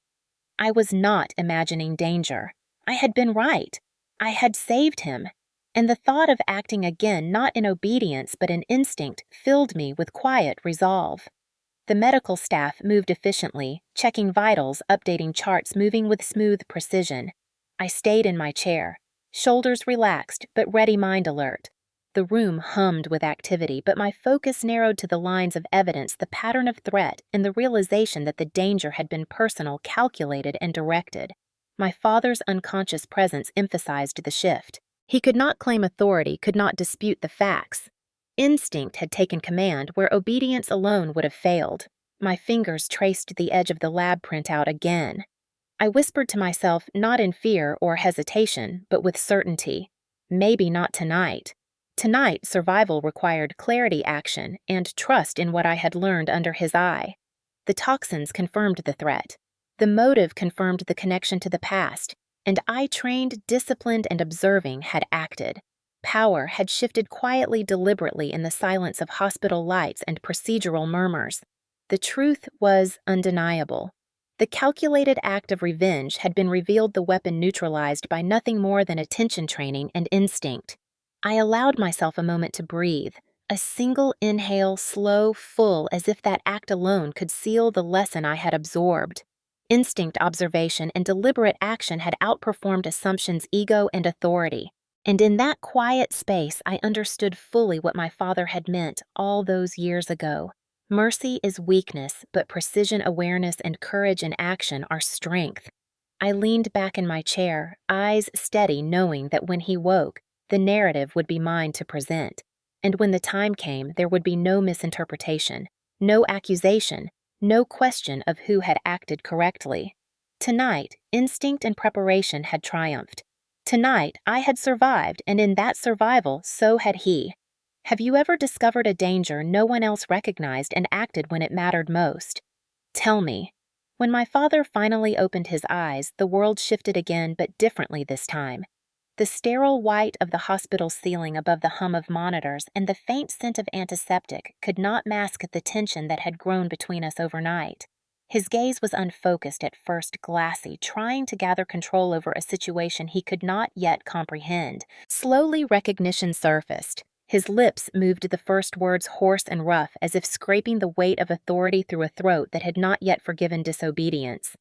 I was not imagining danger. I had been right. I had saved him. And the thought of acting again, not in obedience but in instinct, filled me with quiet resolve. The medical staff moved efficiently, checking vitals, updating charts, moving with smooth precision. I stayed in my chair, shoulders relaxed but ready mind alert. The room hummed with activity, but my focus narrowed to the lines of evidence, the pattern of threat, and the realization that the danger had been personal, calculated, and directed. My father's unconscious presence emphasized the shift. He could not claim authority, could not dispute the facts. Instinct had taken command where obedience alone would have failed. My fingers traced the edge of the lab printout again. I whispered to myself, not in fear or hesitation, but with certainty. Maybe not tonight. Tonight, survival required clarity, action, and trust in what I had learned under his eye. The toxins confirmed the threat. The motive confirmed the connection to the past, and I, trained, disciplined, and observing, had acted. Power had shifted quietly, deliberately in the silence of hospital lights and procedural murmurs. The truth was undeniable. The calculated act of revenge had been revealed, the weapon neutralized by nothing more than attention training and instinct. I allowed myself a moment to breathe, a single inhale, slow, full, as if that act alone could seal the lesson I had absorbed. Instinct, observation, and deliberate action had outperformed assumptions, ego, and authority. And in that quiet space, I understood fully what my father had meant all those years ago. Mercy is weakness, but precision, awareness, and courage in action are strength. I leaned back in my chair, eyes steady, knowing that when he woke, the narrative would be mine to present. And when the time came, there would be no misinterpretation, no accusation, no question of who had acted correctly. Tonight, instinct and preparation had triumphed. Tonight, I had survived, and in that survival, so had he. Have you ever discovered a danger no one else recognized and acted when it mattered most? Tell me. When my father finally opened his eyes, the world shifted again, but differently this time. The sterile white of the hospital ceiling above the hum of monitors and the faint scent of antiseptic could not mask the tension that had grown between us overnight. His gaze was unfocused, at first glassy, trying to gather control over a situation he could not yet comprehend. Slowly, recognition surfaced. His lips moved, the first words hoarse and rough, as if scraping the weight of authority through a throat that had not yet forgiven disobedience.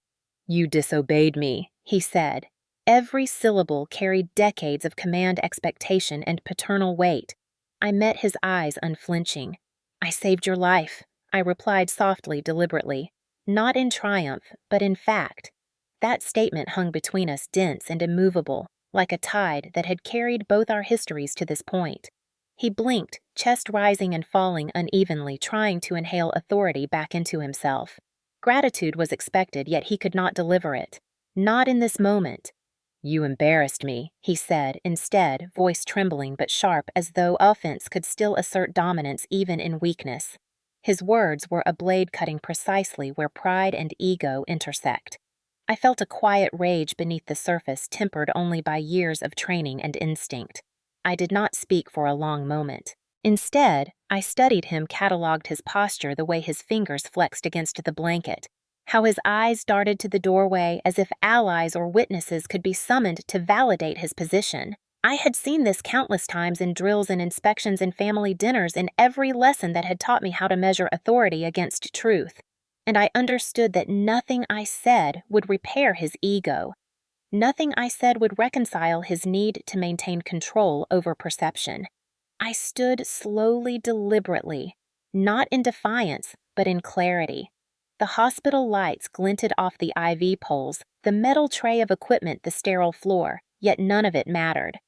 "You disobeyed me," he said. Every syllable carried decades of command, expectation, and paternal weight. I met his eyes unflinching. "I saved your life," I replied softly, deliberately. Not in triumph, but in fact. That statement hung between us, dense and immovable, like a tide that had carried both our histories to this point. He blinked, chest rising and falling unevenly, trying to inhale authority back into himself. Gratitude was expected, yet he could not deliver it. Not in this moment. "You embarrassed me," he said, instead, voice trembling but sharp, as though offense could still assert dominance even in weakness. His words were a blade cutting precisely where pride and ego intersect. I felt a quiet rage beneath the surface, tempered only by years of training and instinct. I did not speak for a long moment. Instead, I studied him, catalogued his posture, the way his fingers flexed against the blanket, how his eyes darted to the doorway as if allies or witnesses could be summoned to validate his position. I had seen this countless times in drills and inspections and family dinners, in every lesson that had taught me how to measure authority against truth. And I understood that nothing I said would repair his ego. Nothing I said would reconcile his need to maintain control over perception. I stood slowly, deliberately, not in defiance, but in clarity. The hospital lights glinted off the IV poles, the metal tray of equipment, the sterile floor, yet none of it mattered.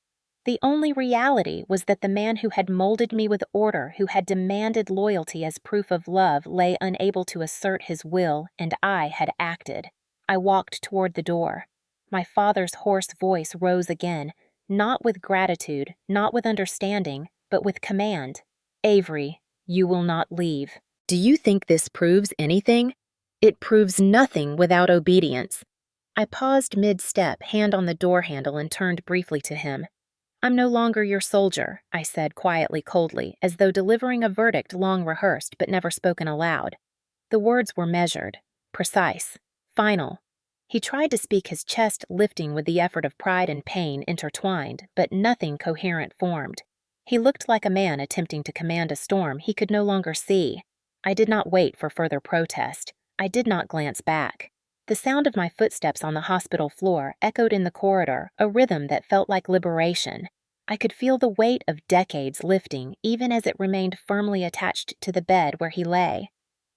The only reality was that the man who had molded me with order, who had demanded loyalty as proof of love, lay unable to assert his will, and I had acted. I walked toward the door. My father's hoarse voice rose again, not with gratitude, not with understanding, but with command. "Avery, you will not leave." "Do you think this proves anything?" "It proves nothing without obedience." I paused mid-step, hand on the door handle, and turned briefly to him. "I'm no longer your soldier," I said quietly, coldly, as though delivering a verdict long rehearsed but never spoken aloud. The words were measured, precise, final. He tried to speak, his chest lifting with the effort of pride and pain intertwined, but nothing coherent formed. He looked like a man attempting to command a storm he could no longer see. I did not wait for further protest. I did not glance back. The sound of my footsteps on the hospital floor echoed in the corridor, a rhythm that felt like liberation. I could feel the weight of decades lifting, even as it remained firmly attached to the bed where he lay.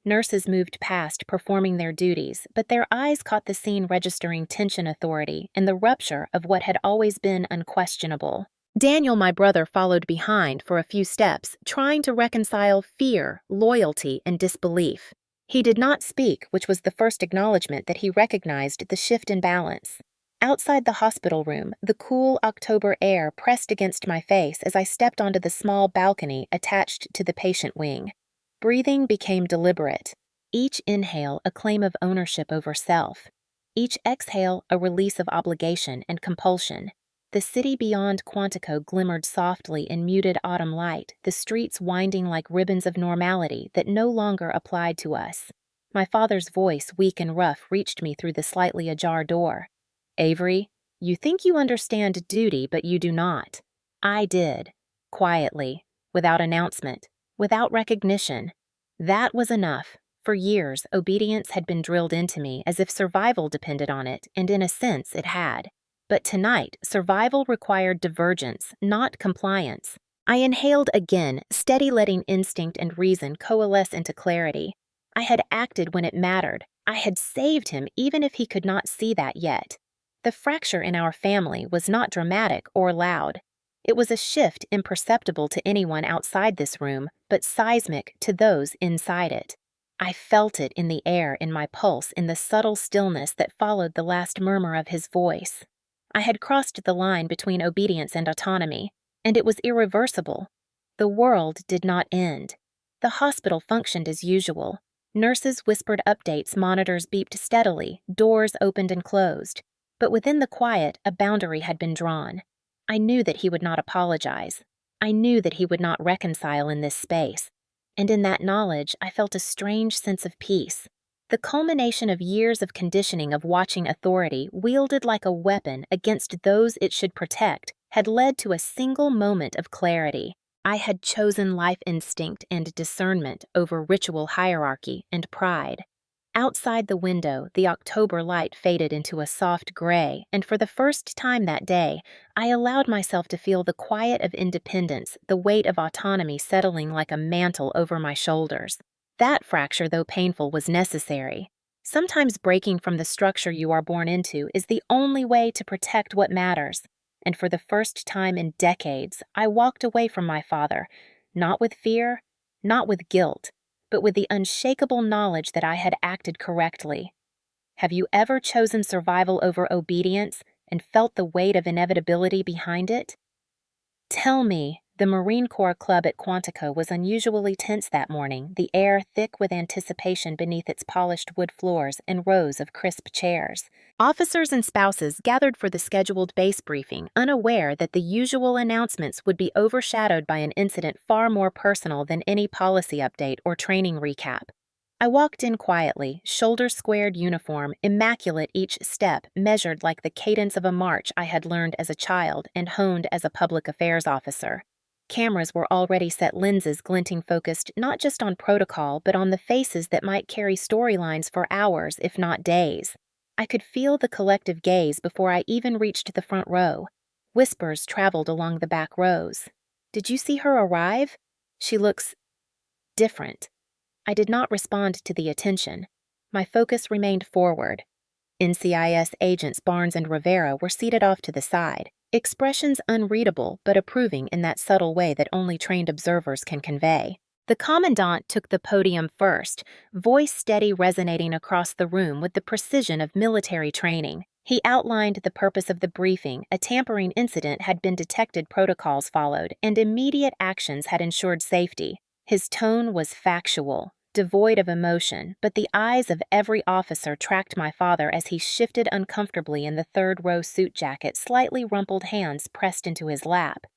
Nurses moved past, performing their duties, but their eyes caught the scene, registering tension, authority, and the rupture of what had always been unquestionable. Daniel, my brother, followed behind for a few steps, trying to reconcile fear, loyalty, and disbelief. He did not speak, which was the first acknowledgement that he recognized the shift in balance. Outside the hospital room, the cool October air pressed against my face as I stepped onto the small balcony attached to the patient wing. Breathing became deliberate. Each inhale a claim of ownership over self. Each exhale a release of obligation and compulsion. The city beyond Quantico glimmered softly in muted autumn light, the streets winding like ribbons of normality that no longer applied to us. My father's voice, weak and rough, reached me through the slightly ajar door. "Avery, you think you understand duty, but you do not." I did. Quietly, without announcement, without recognition. That was enough. For years, obedience had been drilled into me as if survival depended on it, and in a sense it had. But tonight, survival required divergence, not compliance. I inhaled again, steady, letting instinct and reason coalesce into clarity. I had acted when it mattered. I had saved him, even if he could not see that yet. The fracture in our family was not dramatic or loud. It was a shift imperceptible to anyone outside this room, but seismic to those inside it. I felt it in the air, in my pulse, in the subtle stillness that followed the last murmur of his voice. I had crossed the line between obedience and autonomy, and it was irreversible. The world did not end. The hospital functioned as usual. Nurses whispered updates, monitors beeped steadily, doors opened and closed. But within the quiet, a boundary had been drawn. I knew that he would not apologize. I knew that he would not reconcile in this space. And in that knowledge, I felt a strange sense of peace. The culmination of years of conditioning of watching authority, wielded like a weapon against those it should protect, had led to a single moment of clarity. I had chosen life instinct and discernment over ritual hierarchy and pride. Outside the window, the October light faded into a soft gray, and for the first time that day, I allowed myself to feel the quiet of independence, the weight of autonomy settling like a mantle over my shoulders. That fracture, though painful, was necessary. Sometimes breaking from the structure you are born into is the only way to protect what matters. And for the first time in decades, I walked away from my father, not with fear, not with guilt, but with the unshakable knowledge that I had acted correctly. Have you ever chosen survival over obedience and felt the weight of inevitability behind it? Tell me. The Marine Corps Club at Quantico was unusually tense that morning, the air thick with anticipation beneath its polished wood floors and rows of crisp chairs. Officers and spouses gathered for the scheduled base briefing, unaware that the usual announcements would be overshadowed by an incident far more personal than any policy update or training recap. I walked in quietly, shoulder-squared uniform, immaculate each step, measured like the cadence of a march I had learned as a child and honed as a public affairs officer. Cameras were already set, lenses glinting, focused not just on protocol but on the faces that might carry storylines for hours, if not days. I could feel the collective gaze before I even reached the front row. Whispers traveled along the back rows. "Did you see her arrive? She looks different." I did not respond to the attention. My focus remained forward. NCIS agents Barnes and Rivera were seated off to the side, expressions unreadable but approving in that subtle way that only trained observers can convey. The commandant took the podium first, voice steady, resonating across the room with the precision of military training. He outlined the purpose of the briefing. A tampering incident had been detected, protocols followed, and immediate actions had ensured safety. His tone was factual, devoid of emotion, but the eyes of every officer tracked my father as he shifted uncomfortably in the third-row suit jacket, slightly rumpled hands pressed into his lap.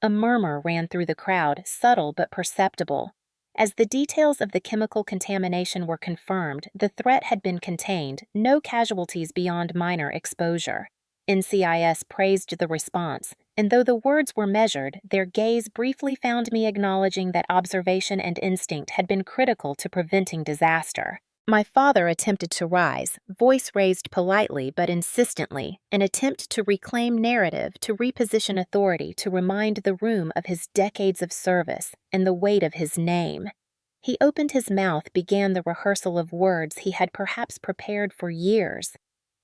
A murmur ran through the crowd, subtle but perceptible. As the details of the chemical contamination were confirmed, the threat had been contained, no casualties beyond minor exposure. NCIS praised the response, and though the words were measured, their gaze briefly found me acknowledging that observation and instinct had been critical to preventing disaster. My father attempted to rise, voice raised politely but insistently, an attempt to reclaim narrative, to reposition authority, to remind the room of his decades of service and the weight of his name. He opened his mouth, began the rehearsal of words he had perhaps prepared for years.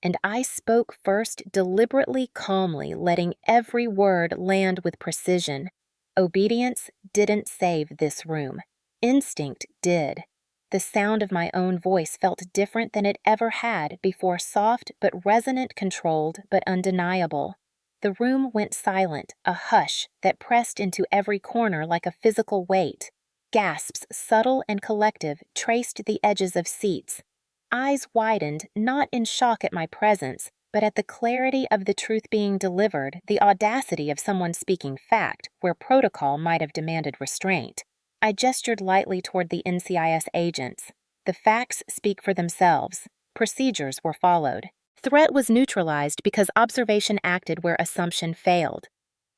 And I spoke first, deliberately, calmly, letting every word land with precision. Obedience didn't save this room. Instinct did. The sound of my own voice felt different than it ever had before, soft but resonant, controlled but undeniable. The room went silent, a hush that pressed into every corner like a physical weight. Gasps, subtle and collective, traced the edges of seats. Eyes widened, not in shock at my presence, but at the clarity of the truth being delivered, the audacity of someone speaking fact where protocol might have demanded restraint. I gestured lightly toward the NCIS agents. The facts speak for themselves. Procedures were followed. Threat was neutralized because observation acted where assumption failed.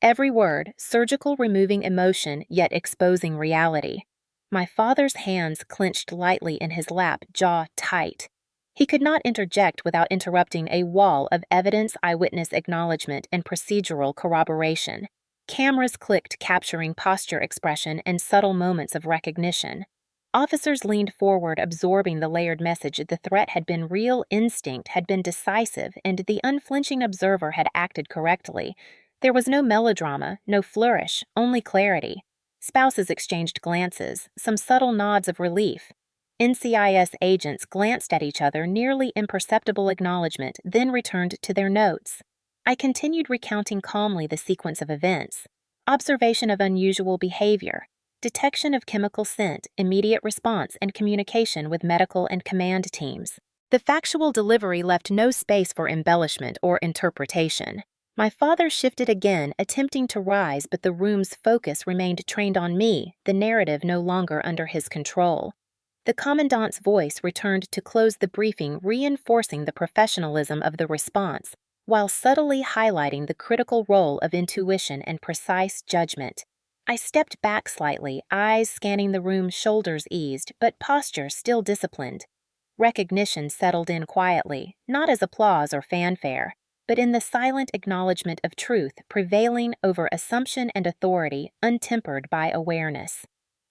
Every word, surgical, removing emotion, yet exposing reality. My father's hands clenched lightly in his lap, jaw tight. He could not interject without interrupting a wall of evidence, eyewitness acknowledgement, and procedural corroboration. Cameras clicked, capturing posture, expression, and subtle moments of recognition. Officers leaned forward, absorbing the layered message. The threat had been real, instinct had been decisive, and the unflinching observer had acted correctly. There was no melodrama, no flourish, only clarity. Spouses exchanged glances, some subtle nods of relief. NCIS agents glanced at each other, nearly imperceptible acknowledgement, then returned to their notes. I continued recounting calmly the sequence of events. Observation of unusual behavior, detection of chemical scent, immediate response, and communication with medical and command teams. The factual delivery left no space for embellishment or interpretation. My father shifted again, attempting to rise, but the room's focus remained trained on me, the narrative no longer under his control. The commandant's voice returned to close the briefing, reinforcing the professionalism of the response, while subtly highlighting the critical role of intuition and precise judgment. I stepped back slightly, eyes scanning the room, shoulders eased, but posture still disciplined. Recognition settled in quietly, not as applause or fanfare, but in the silent acknowledgement of truth prevailing over assumption and authority, untempered by awareness.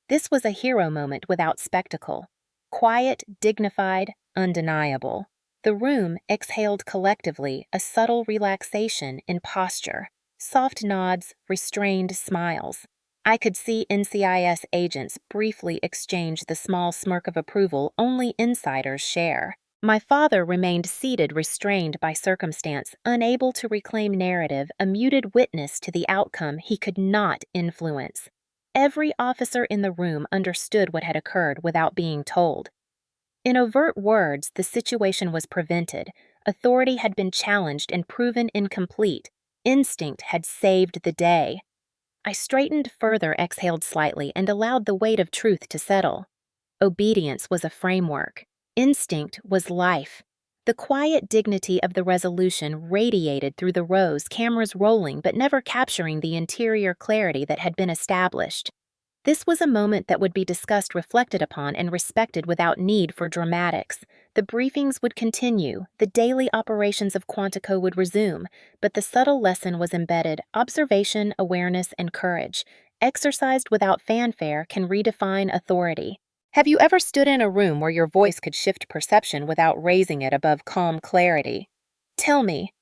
This was a hero moment without spectacle. Quiet, dignified, undeniable. The room exhaled collectively, a subtle relaxation in posture, soft nods, restrained smiles. I could see NCIS agents briefly exchange the small smirk of approval only insiders share. My father remained seated, restrained by circumstance, unable to reclaim narrative, a muted witness to the outcome he could not influence. Every officer in the room understood what had occurred without being told. In overt words, the situation was prevented. Authority had been challenged and proven incomplete. Instinct had saved the day. I straightened further, exhaled slightly, and allowed the weight of truth to settle. Obedience was a framework. Instinct was life. The quiet dignity of the resolution radiated through the rows, cameras rolling but never capturing the interior clarity that had been established. This was a moment that would be discussed, reflected upon, and respected without need for dramatics. The briefings would continue, the daily operations of Quantico would resume, but the subtle lesson was embedded: observation, awareness, and courage, exercised without fanfare, can redefine authority. Have you ever stood in a room where your voice could shift perception without raising it above calm clarity? Tell me.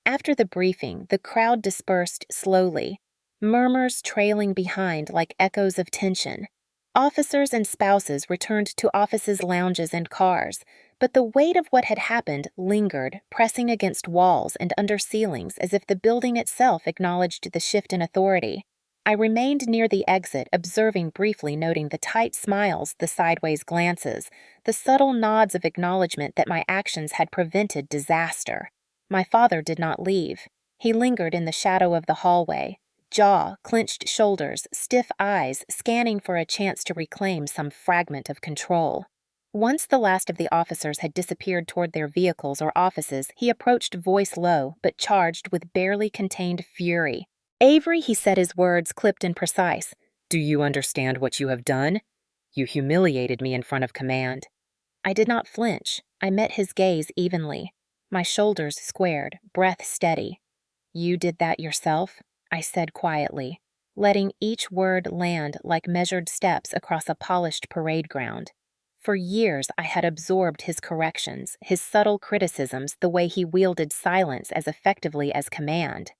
After the briefing, the crowd dispersed slowly, murmurs trailing behind like echoes of tension. Officers and spouses returned to offices, lounges, and cars, but the weight of what had happened lingered, pressing against walls and under ceilings as if the building itself acknowledged the shift in authority. I remained near the exit, observing briefly, noting the tight smiles, the sideways glances, the subtle nods of acknowledgement that my actions had prevented disaster. My father did not leave. He lingered in the shadow of the hallway, jaw, clenched shoulders, stiff eyes, scanning for a chance to reclaim some fragment of control. Once the last of the officers had disappeared toward their vehicles or offices, he approached, voice low, but charged with barely contained fury. "Avery," he said, his words clipped and precise. "Do you understand what you have done? You humiliated me in front of command." I did not flinch. I met his gaze evenly. My shoulders squared, breath steady. "You did that yourself?" I said quietly, letting each word land like measured steps across a polished parade ground. For years, I had absorbed his corrections, his subtle criticisms, the way he wielded silence as effectively as command.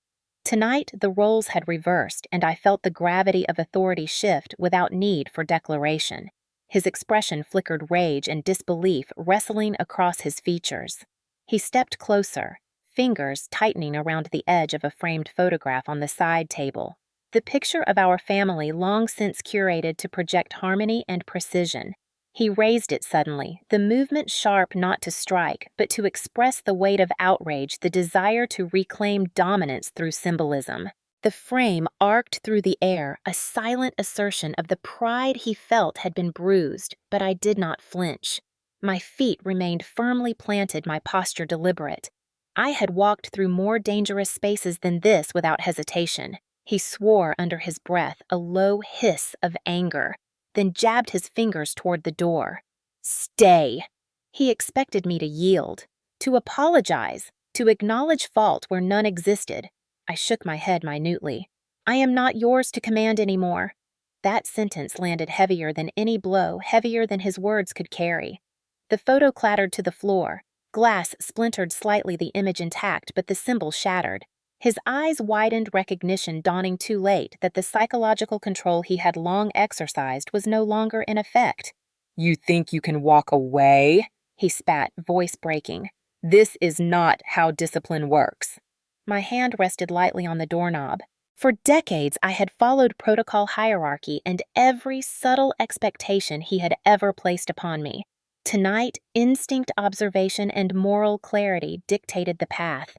Tonight, the roles had reversed, and I felt the gravity of authority shift without need for declaration. His expression flickered rage and disbelief wrestling across his features. He stepped closer, fingers tightening around the edge of a framed photograph on the side table. The picture of our family long since curated to project harmony and precision. He raised it suddenly, the movement sharp not to strike, but to express the weight of outrage, the desire to reclaim dominance through symbolism. The frame arced through the air, a silent assertion of the pride he felt had been bruised, but I did not flinch. My feet remained firmly planted, my posture deliberate. I had walked through more dangerous spaces than this without hesitation. He swore under his breath, a low hiss of anger, then jabbed his fingers toward the door. "Stay!" He expected me to yield, to apologize, to acknowledge fault where none existed. I shook my head minutely. "I am not yours to command anymore." That sentence landed heavier than any blow, heavier than his words could carry. The photo clattered to the floor. Glass splintered slightly, the image intact, but the symbol shattered. His eyes widened, recognition dawning too late that the psychological control he had long exercised was no longer in effect. "You think you can walk away?" he spat, voice breaking. "This is not how discipline works." My hand rested lightly on the doorknob. For decades, I had followed protocol hierarchy and every subtle expectation he had ever placed upon me. Tonight, instinct, observation, and moral clarity dictated the path.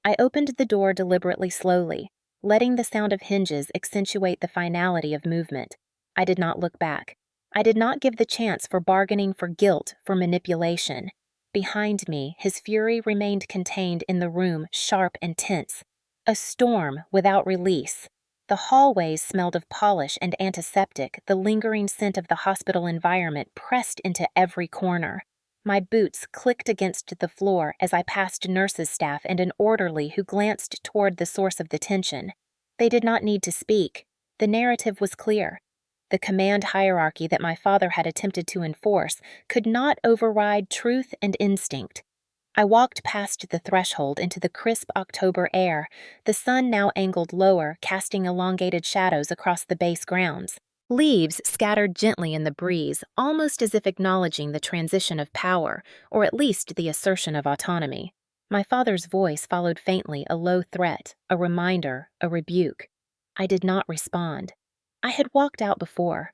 I opened the door deliberately slowly, letting the sound of hinges accentuate the finality of movement. I did not look back. I did not give the chance for bargaining, for guilt, for manipulation. Behind me, his fury remained contained in the room, sharp and tense. A storm without release. The hallways smelled of polish and antiseptic, the lingering scent of the hospital environment pressed into every corner. My boots clicked against the floor as I passed nurses' staff and an orderly who glanced toward the source of the tension. They did not need to speak. The narrative was clear. The command hierarchy that my father had attempted to enforce could not override truth and instinct. I walked past the threshold into the crisp October air, the sun now angled lower, casting elongated shadows across the base grounds. Leaves scattered gently in the breeze, almost as if acknowledging the transition of power, or at least the assertion of autonomy. My father's voice followed faintly, a low threat, a reminder, a rebuke. I did not respond. I had walked out before.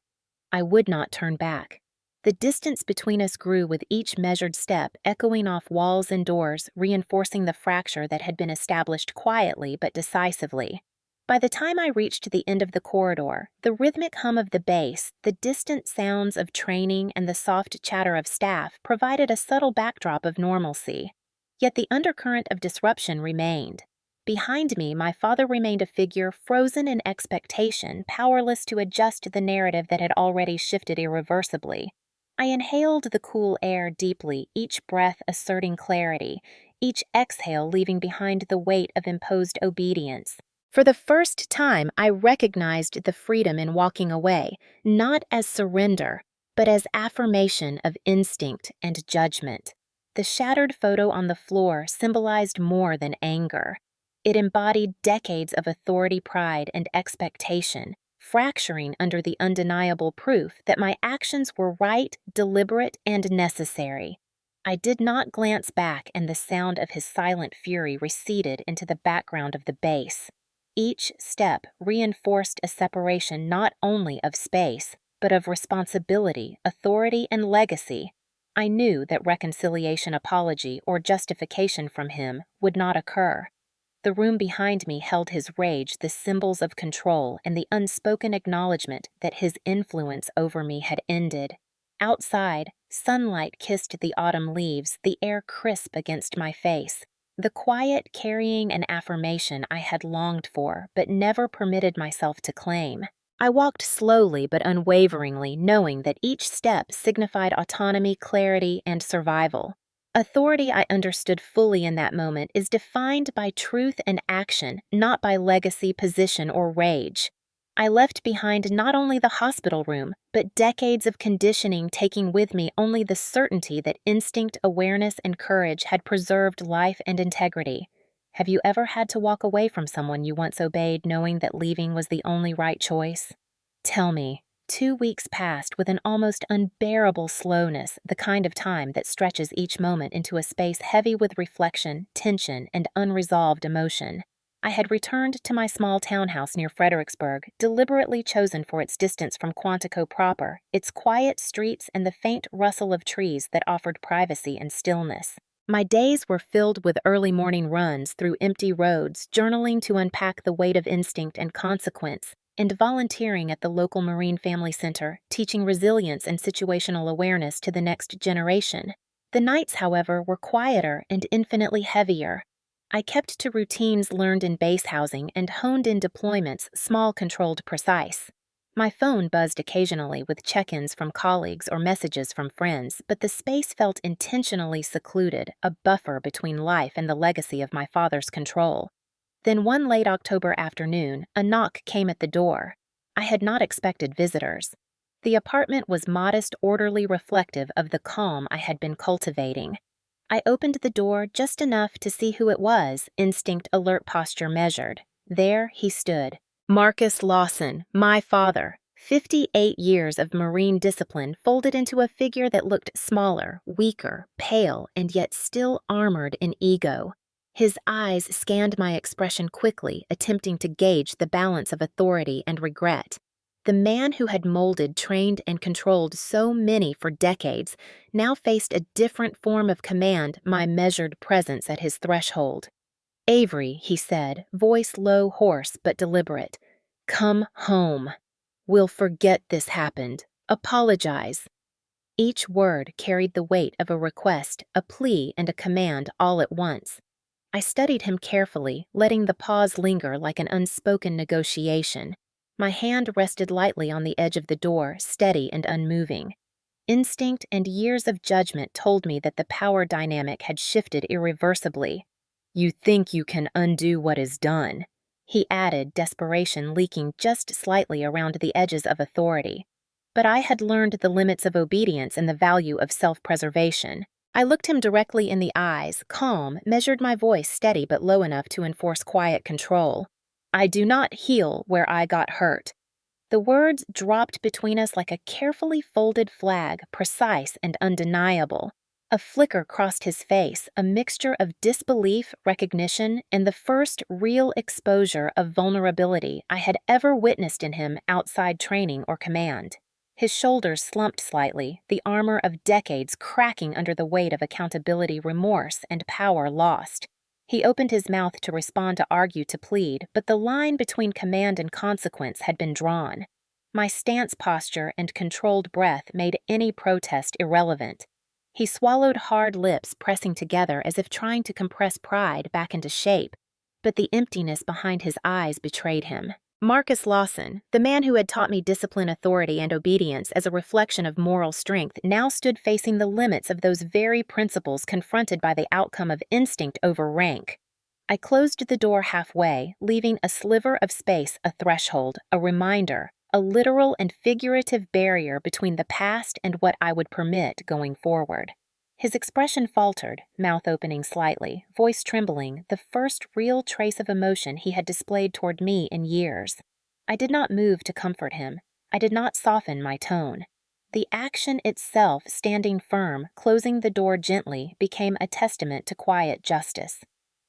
I would not turn back. The distance between us grew with each measured step, echoing off walls and doors, reinforcing the fracture that had been established quietly but decisively. By the time I reached the end of the corridor, the rhythmic hum of the bass, the distant sounds of training, and the soft chatter of staff provided a subtle backdrop of normalcy. Yet the undercurrent of disruption remained. Behind me, my father remained a figure frozen in expectation, powerless to adjust the narrative that had already shifted irreversibly. I inhaled the cool air deeply, each breath asserting clarity, each exhale leaving behind the weight of imposed obedience. For the first time, I recognized the freedom in walking away, not as surrender, but as affirmation of instinct and judgment. The shattered photo on the floor symbolized more than anger. It embodied decades of authority, pride, and expectation, fracturing under the undeniable proof that my actions were right, deliberate, and necessary. I did not glance back, and the sound of his silent fury receded into the background of the bass. Each step reinforced a separation not only of space, but of responsibility, authority, and legacy. I knew that reconciliation, apology, or justification from him would not occur. The room behind me held his rage, the symbols of control, and the unspoken acknowledgement that his influence over me had ended. Outside, sunlight kissed the autumn leaves, the air crisp against my face. The quiet carrying an affirmation I had longed for, but never permitted myself to claim. I walked slowly but unwaveringly, knowing that each step signified autonomy, clarity, and survival. Authority, I understood fully in that moment, is defined by truth and action, not by legacy, position, or rage. I left behind not only the hospital room, but decades of conditioning, taking with me only the certainty that instinct, awareness, and courage had preserved life and integrity. Have you ever had to walk away from someone you once obeyed, knowing that leaving was the only right choice? Tell me. 2 weeks passed with an almost unbearable slowness, the kind of time that stretches each moment into a space heavy with reflection, tension, and unresolved emotion. I had returned to my small townhouse near Fredericksburg, deliberately chosen for its distance from Quantico proper, its quiet streets, and the faint rustle of trees that offered privacy and stillness. My days were filled with early morning runs through empty roads, journaling to unpack the weight of instinct and consequence, and volunteering at the local Marine Family Center, teaching resilience and situational awareness to the next generation. The nights, however, were quieter and infinitely heavier. I kept to routines learned in base housing and honed in deployments, small, controlled, precise. My phone buzzed occasionally with check-ins from colleagues or messages from friends, but the space felt intentionally secluded, a buffer between life and the legacy of my father's control. Then one late October afternoon, a knock came at the door. I had not expected visitors. The apartment was modest, orderly, reflective of the calm I had been cultivating. I opened the door just enough to see who it was, instinct alert, posture measured. There he stood. Marcus Lawson, my father. 58 years of Marine discipline folded into a figure that looked smaller, weaker, pale, and yet still armored in ego. His eyes scanned my expression quickly, attempting to gauge the balance of authority and regret. The man who had molded, trained, and controlled so many for decades now faced a different form of command, my measured presence at his threshold. "Avery," he said, voice low, hoarse, but deliberate. "Come home. We'll forget this happened. Apologize." Each word carried the weight of a request, a plea, and a command all at once. I studied him carefully, letting the pause linger like an unspoken negotiation. My hand rested lightly on the edge of the door, steady and unmoving. Instinct and years of judgment told me that the power dynamic had shifted irreversibly. "You think you can undo what is done," he added, desperation leaking just slightly around the edges of authority. But I had learned the limits of obedience and the value of self-preservation. I looked him directly in the eyes, calm, measured my voice steady but low enough to enforce quiet control. "I do not heal where I got hurt." The words dropped between us like a carefully folded flag, precise and undeniable. A flicker crossed his face, a mixture of disbelief, recognition, and the first real exposure of vulnerability I had ever witnessed in him outside training or command. His shoulders slumped slightly, the armor of decades cracking under the weight of accountability, remorse, and power lost. He opened his mouth to respond, to argue, to plead, but the line between command and consequence had been drawn. My stance, posture, and controlled breath made any protest irrelevant. He swallowed, hard lips pressing together as if trying to compress pride back into shape, but the emptiness behind his eyes betrayed him. Marcus Lawson, the man who had taught me discipline, authority, and obedience as a reflection of moral strength, now stood facing the limits of those very principles, confronted by the outcome of instinct over rank. I closed the door halfway, leaving a sliver of space, a threshold, a reminder, a literal and figurative barrier between the past and what I would permit going forward. His expression faltered, mouth opening slightly, voice trembling, the first real trace of emotion he had displayed toward me in years. I did not move to comfort him. I did not soften my tone. The action itself, standing firm, closing the door gently, became a testament to quiet justice.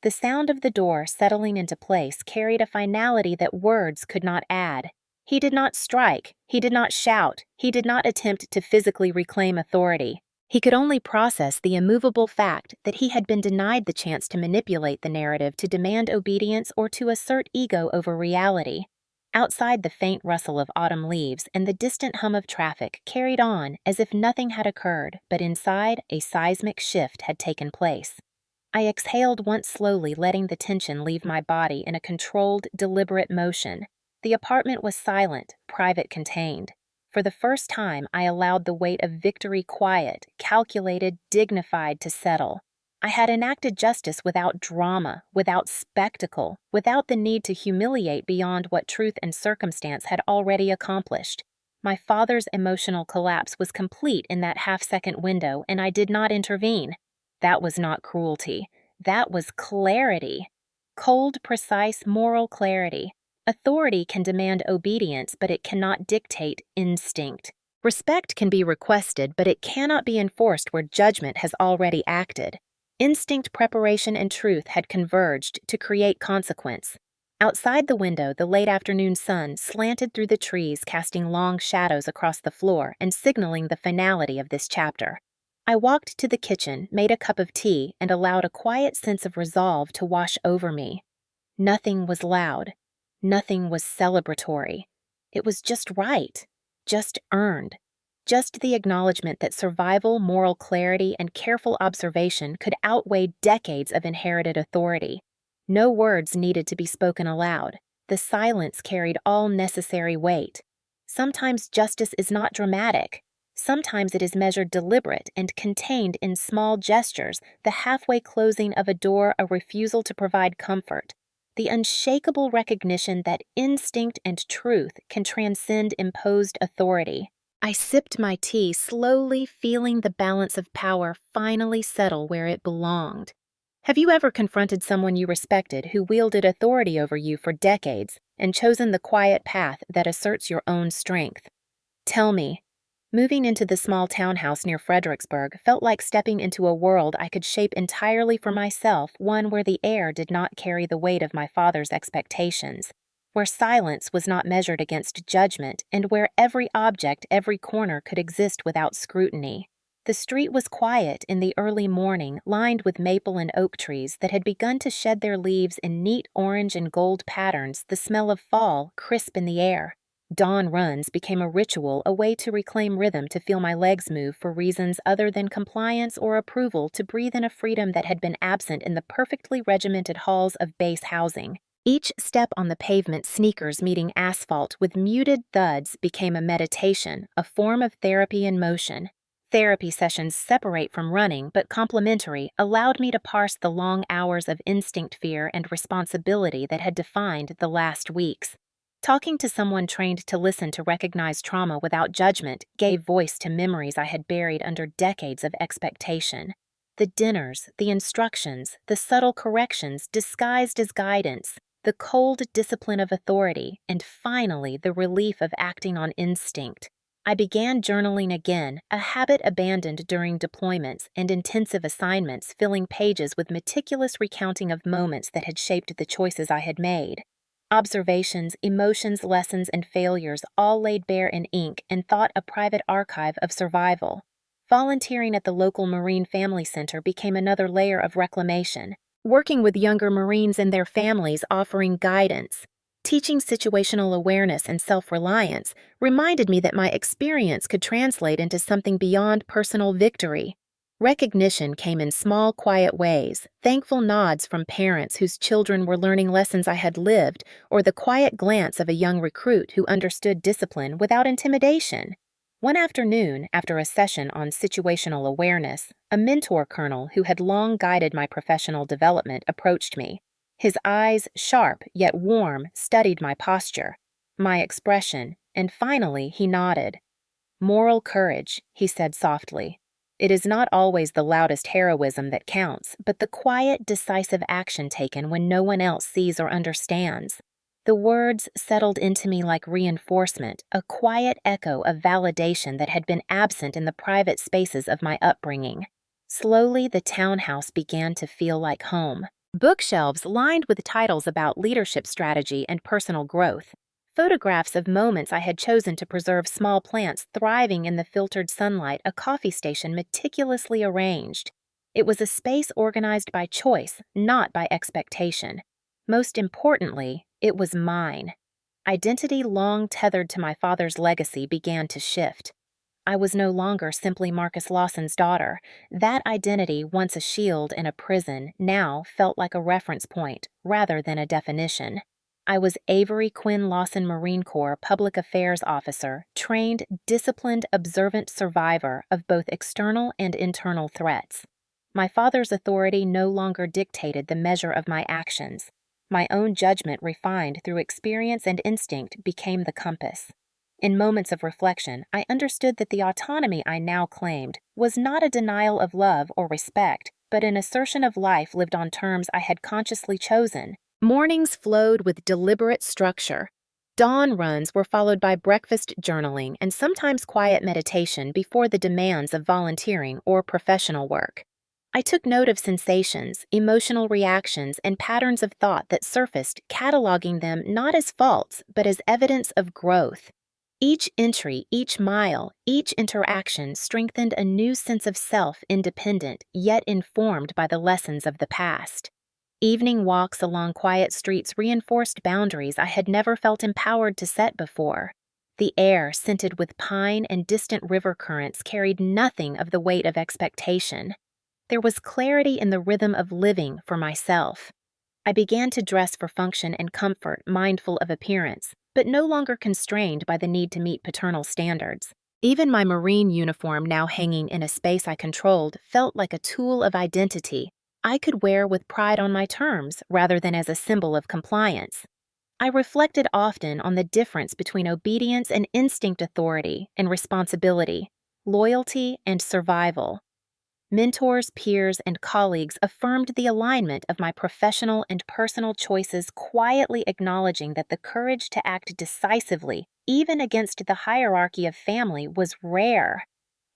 The sound of the door settling into place carried a finality that words could not add. He did not strike, he did not shout, he did not attempt to physically reclaim authority. He could only process the immovable fact that he had been denied the chance to manipulate the narrative to demand obedience or to assert ego over reality. Outside, the faint rustle of autumn leaves and the distant hum of traffic carried on as if nothing had occurred, but inside, a seismic shift had taken place. I exhaled once slowly, letting the tension leave my body in a controlled, deliberate motion. The apartment was silent, private, contained. For the first time, I allowed the weight of victory quiet, calculated, dignified to settle. I had enacted justice without drama, without spectacle, without the need to humiliate beyond what truth and circumstance had already accomplished. My father's emotional collapse was complete in that half-second window, and I did not intervene. That was not cruelty. That was clarity. Cold, precise, moral clarity. Authority can demand obedience, but it cannot dictate instinct. Respect can be requested, but it cannot be enforced where judgment has already acted. Instinct, preparation, and truth had converged to create consequence. Outside the window, the late afternoon sun slanted through the trees, casting long shadows across the floor and signaling the finality of this chapter. I walked to the kitchen, made a cup of tea, and allowed a quiet sense of resolve to wash over me. Nothing was loud. Nothing was celebratory. It was just right, just earned, just the acknowledgement that survival, moral clarity, and careful observation could outweigh decades of inherited authority. No words needed to be spoken aloud. The silence carried all necessary weight. Sometimes justice is not dramatic. Sometimes it is measured deliberate and contained in small gestures, the halfway closing of a door, a refusal to provide comfort. The unshakable recognition that instinct and truth can transcend imposed authority. I sipped my tea slowly, feeling the balance of power finally settle where it belonged. Have you ever confronted someone you respected who wielded authority over you for decades and chosen the quiet path that asserts your own strength? Tell me. Moving into the small townhouse near Fredericksburg felt like stepping into a world I could shape entirely for myself, one where the air did not carry the weight of my father's expectations, where silence was not measured against judgment, and where every object, every corner could exist without scrutiny. The street was quiet in the early morning, lined with maple and oak trees that had begun to shed their leaves in neat orange and gold patterns, the smell of fall crisp in the air. Dawn runs became a ritual, a way to reclaim rhythm, to feel my legs move for reasons other than compliance or approval, to breathe in a freedom that had been absent in the perfectly regimented halls of base housing. Each step on the pavement, sneakers meeting asphalt with muted thuds, became a meditation, a form of therapy in motion. Therapy sessions, separate from running but complementary, allowed me to parse the long hours of instinct, fear, and responsibility that had defined the last weeks. Talking to someone trained to listen, to recognize trauma without judgment, gave voice to memories I had buried under decades of expectation. The dinners, the instructions, the subtle corrections disguised as guidance, the cold discipline of authority, and finally the relief of acting on instinct. I began journaling again, a habit abandoned during deployments and intensive assignments, filling pages with meticulous recounting of moments that had shaped the choices I had made. Observations, emotions, lessons, and failures all laid bare in ink and thought, a private archive of survival. Volunteering at the local Marine Family Center became another layer of reclamation. Working with younger Marines and their families, offering guidance, teaching situational awareness and self-reliance, reminded me that my experience could translate into something beyond personal victory. Recognition came in small, quiet ways, thankful nods from parents whose children were learning lessons I had lived, or the quiet glance of a young recruit who understood discipline without intimidation. One afternoon, after a session on situational awareness, a mentor colonel who had long guided my professional development approached me. His eyes, sharp yet warm, studied my posture, my expression, and finally he nodded. "Moral courage," he said softly. "It is not always the loudest heroism that counts, but the quiet, decisive action taken when no one else sees or understands." The words settled into me like reinforcement, a quiet echo of validation that had been absent in the private spaces of my upbringing. Slowly, the townhouse began to feel like home. Bookshelves lined with titles about leadership strategy and personal growth. Photographs of moments I had chosen to preserve small plants thriving in the filtered sunlight, a coffee station meticulously arranged. It was a space organized by choice, not by expectation. Most importantly, it was mine. Identity long tethered to my father's legacy began to shift. I was no longer simply Marcus Lawson's daughter. That identity, once a shield in a prison, now felt like a reference point rather than a definition. I was Avery Quinn Lawson, Marine Corps Public Affairs Officer, trained, disciplined, observant survivor of both external and internal threats. My father's authority no longer dictated the measure of my actions. My own judgment, refined through experience and instinct, became the compass. In moments of reflection, I understood that the autonomy I now claimed was not a denial of love or respect, but an assertion of life lived on terms I had consciously chosen. Mornings flowed with deliberate structure. Dawn runs were followed by breakfast journaling and sometimes quiet meditation before the demands of volunteering or professional work. I took note of sensations, emotional reactions, and patterns of thought that surfaced, cataloging them not as faults, but as evidence of growth. Each entry, each mile, each interaction strengthened a new sense of self, independent, yet informed by the lessons of the past. Evening walks along quiet streets reinforced boundaries I had never felt empowered to set before. The air, scented with pine and distant river currents, carried nothing of the weight of expectation. There was clarity in the rhythm of living for myself. I began to dress for function and comfort, mindful of appearance, but no longer constrained by the need to meet paternal standards. Even my Marine uniform, now hanging in a space I controlled, felt like a tool of identity I could wear with pride on my terms rather than as a symbol of compliance. I reflected often on the difference between obedience and instinct, authority and responsibility, loyalty and survival. Mentors, peers, and colleagues affirmed the alignment of my professional and personal choices, quietly acknowledging that the courage to act decisively, even against the hierarchy of family, was rare.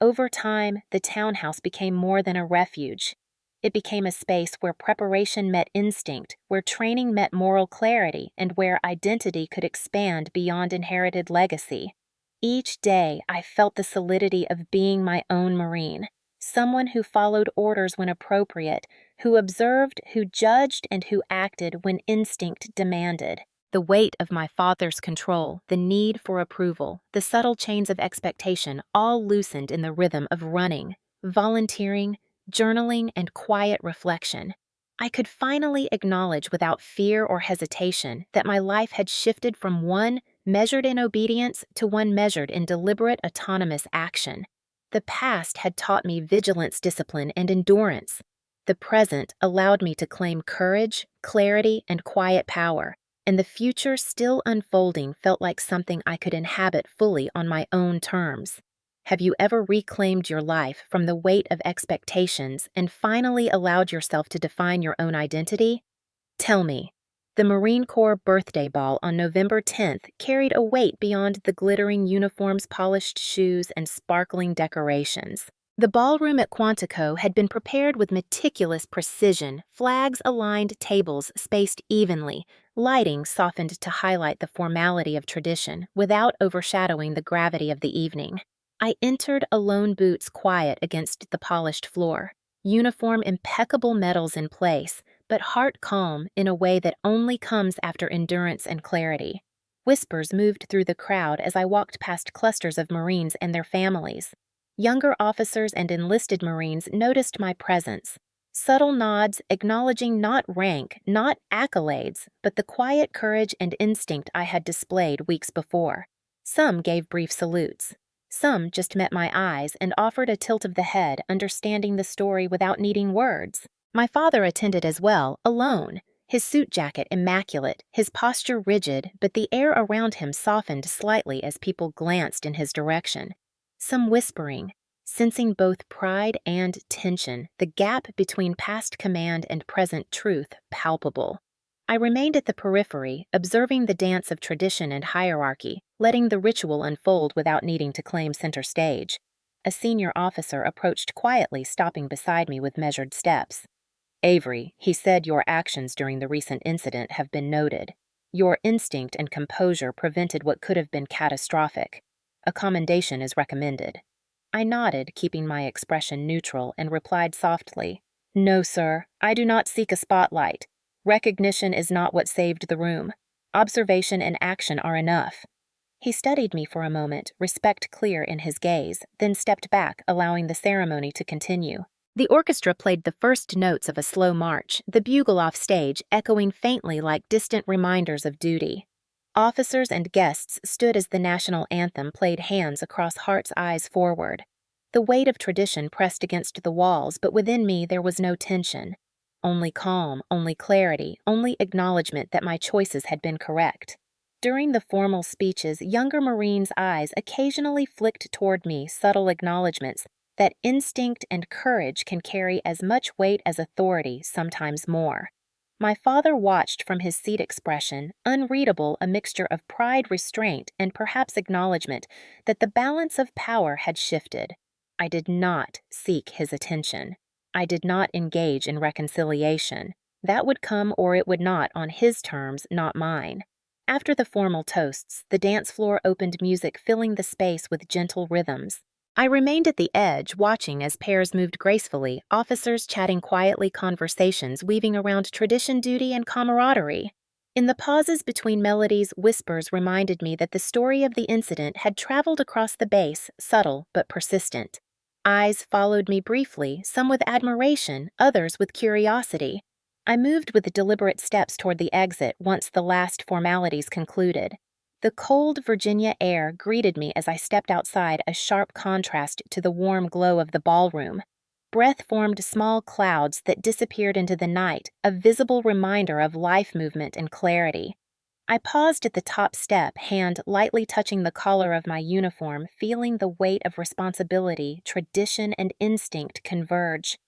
Over time, the townhouse became more than a refuge. It became a space where preparation met instinct, where training met moral clarity, and where identity could expand beyond inherited legacy. Each day, I felt the solidity of being my own Marine. Someone who followed orders when appropriate, who observed, who judged, and who acted when instinct demanded. The weight of my father's control, the need for approval, the subtle chains of expectation all loosened in the rhythm of running, volunteering, journaling, and quiet reflection. I could finally acknowledge without fear or hesitation that my life had shifted from one measured in obedience to one measured in deliberate, autonomous action. The past had taught me vigilance, discipline, and endurance. The present allowed me to claim courage, clarity, and quiet power, and the future, still unfolding, felt like something I could inhabit fully on my own terms. Have you ever reclaimed your life from the weight of expectations and finally allowed yourself to define your own identity? Tell me. The Marine Corps birthday ball on November 10th carried a weight beyond the glittering uniforms, polished shoes, and sparkling decorations. The ballroom at Quantico had been prepared with meticulous precision, flags aligned, tables spaced evenly, lighting softened to highlight the formality of tradition without overshadowing the gravity of the evening. I entered alone, boots quiet against the polished floor, uniform impeccable medals in place, but heart calm in a way that only comes after endurance and clarity. Whispers moved through the crowd as I walked past clusters of Marines and their families. Younger officers and enlisted Marines noticed my presence. Subtle nods acknowledging not rank, not accolades, but the quiet courage and instinct I had displayed weeks before. Some gave brief salutes. Some just met my eyes and offered a tilt of the head, understanding the story without needing words. My father attended as well, alone, his suit jacket immaculate, his posture rigid, but the air around him softened slightly as people glanced in his direction. Some whispering, sensing both pride and tension, the gap between past command and present truth palpable. I remained at the periphery, observing the dance of tradition and hierarchy, letting the ritual unfold without needing to claim center stage. A senior officer approached quietly, stopping beside me with measured steps. Avery, he said your actions during the recent incident have been noted. Your instinct and composure prevented what could have been catastrophic. A commendation is recommended. I nodded, keeping my expression neutral, and replied softly, "No, sir, I do not seek a spotlight. Recognition is not what saved the room. Observation and action are enough." He studied me for a moment, respect clear in his gaze, then stepped back, allowing the ceremony to continue. The orchestra played the first notes of a slow march, the bugle off stage echoing faintly like distant reminders of duty. Officers and guests stood as the national anthem played hands across hearts' eyes forward. The weight of tradition pressed against the walls, but within me there was no tension. Only calm, only clarity, only acknowledgement that my choices had been correct. During the formal speeches, younger Marines' eyes occasionally flicked toward me subtle acknowledgments that instinct and courage can carry as much weight as authority, sometimes more. My father watched from his seat expression, unreadable a mixture of pride, restraint, and perhaps acknowledgement that the balance of power had shifted. I did not seek his attention. I did not engage in reconciliation. That would come or it would not on his terms, not mine. After the formal toasts, the dance floor opened music filling the space with gentle rhythms. I remained at the edge, watching as pairs moved gracefully, officers chatting quietly, conversations weaving around tradition, duty, and camaraderie. In the pauses between melodies, whispers reminded me that the story of the incident had traveled across the base, subtle but persistent. Eyes followed me briefly, some with admiration, others with curiosity. I moved with deliberate steps toward the exit once the last formalities concluded. The cold Virginia air greeted me as I stepped outside, a sharp contrast to the warm glow of the ballroom. Breath formed small clouds that disappeared into the night, a visible reminder of life movement and clarity. I paused at the top step, hand lightly touching the collar of my uniform, feeling the weight of responsibility, tradition, and instinct converge.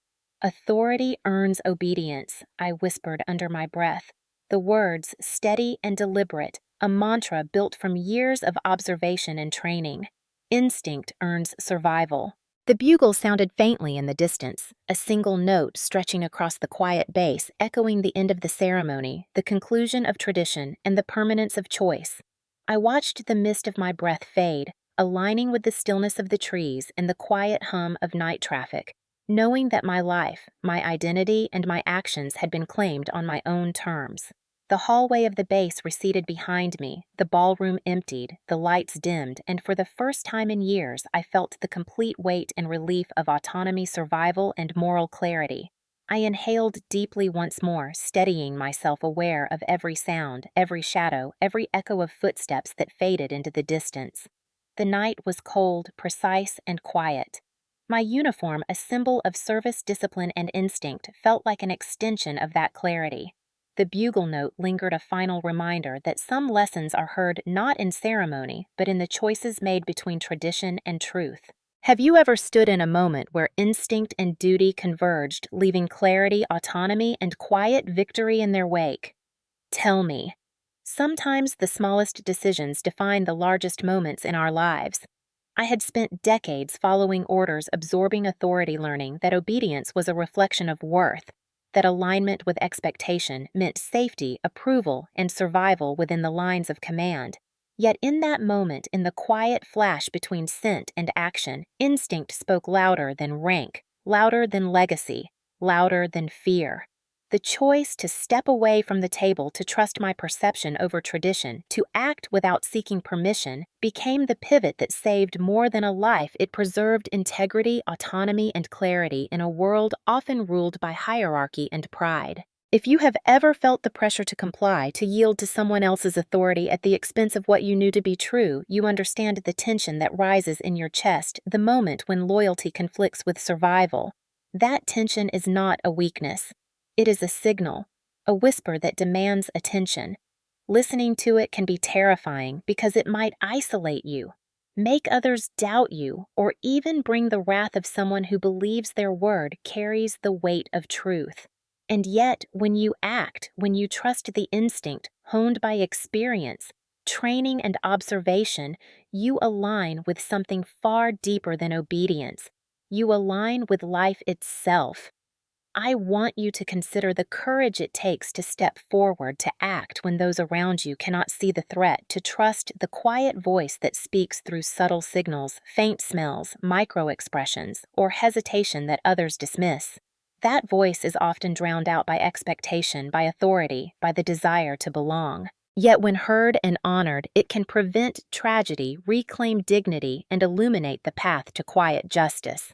"Authority earns obedience," I whispered under my breath. The words, steady and deliberate, a mantra built from years of observation and training. Instinct earns survival. The bugle sounded faintly in the distance, a single note stretching across the quiet base, echoing the end of the ceremony, the conclusion of tradition, and the permanence of choice. I watched the mist of my breath fade, aligning with the stillness of the trees and the quiet hum of night traffic, knowing that my life, my identity, and my actions had been claimed on my own terms. The hallway of the base receded behind me, the ballroom emptied, the lights dimmed, and for the first time in years I felt the complete weight and relief of autonomy, survival, and moral clarity. I inhaled deeply once more, steadying myself, aware of every sound, every shadow, every echo of footsteps that faded into the distance. The night was cold, precise, and quiet. My uniform, a symbol of service, discipline, and instinct, felt like an extension of that clarity. The bugle note lingered, a final reminder that some lessons are heard not in ceremony, but in the choices made between tradition and truth. Have you ever stood in a moment where instinct and duty converged, leaving clarity, autonomy, and quiet victory in their wake? Tell me. Sometimes the smallest decisions define the largest moments in our lives. I had spent decades following orders, absorbing authority, learning that obedience was a reflection of worth, that alignment with expectation meant safety, approval, and survival within the lines of command. Yet in that moment, in the quiet flash between scent and action, instinct spoke louder than rank, louder than legacy, louder than fear. The choice to step away from the table, to trust my perception over tradition, to act without seeking permission, became the pivot that saved more than a life. It preserved integrity, autonomy, and clarity in a world often ruled by hierarchy and pride. If you have ever felt the pressure to comply, to yield to someone else's authority at the expense of what you knew to be true, you understand the tension that rises in your chest the moment when loyalty conflicts with survival. That tension is not a weakness. It is a signal, a whisper that demands attention. Listening to it can be terrifying because it might isolate you, make others doubt you, or even bring the wrath of someone who believes their word carries the weight of truth. And yet, when you act, when you trust the instinct honed by experience, training, and observation, you align with something far deeper than obedience. You align with life itself. I want you to consider the courage it takes to step forward, to act when those around you cannot see the threat, to trust the quiet voice that speaks through subtle signals, faint smells, micro expressions, or hesitation that others dismiss. That voice is often drowned out by expectation, by authority, by the desire to belong. Yet when heard and honored, it can prevent tragedy, reclaim dignity, and illuminate the path to quiet justice.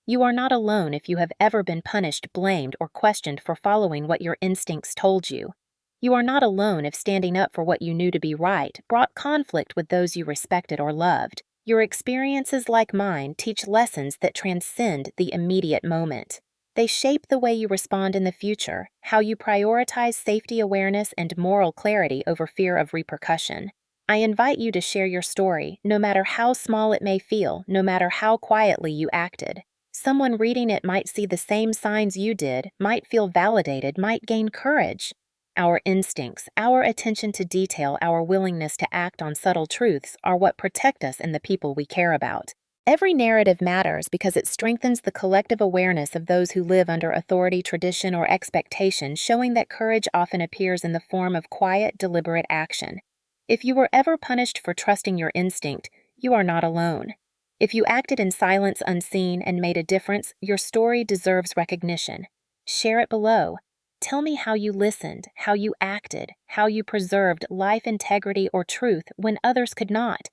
You are not alone if you have ever been punished, blamed, or questioned for following what your instincts told you. You are not alone if standing up for what you knew to be right brought conflict with those you respected or loved. Your experiences, like mine, teach lessons that transcend the immediate moment. They shape the way you respond in the future, how you prioritize safety awareness and moral clarity over fear of repercussion. I invite you to share your story, no matter how small it may feel, no matter how quietly you acted. Someone reading it might see the same signs you did, might feel validated, might gain courage. Our instincts, our attention to detail, our willingness to act on subtle truths are what protect us and the people we care about. Every narrative matters because it strengthens the collective awareness of those who live under authority, tradition, or expectation, showing that courage often appears in the form of quiet, deliberate action. If you were ever punished for trusting your instinct, you are not alone. If you acted in silence unseen and made a difference, your story deserves recognition. Share it below. Tell me how you listened, how you acted, how you preserved life integrity or truth when others could not.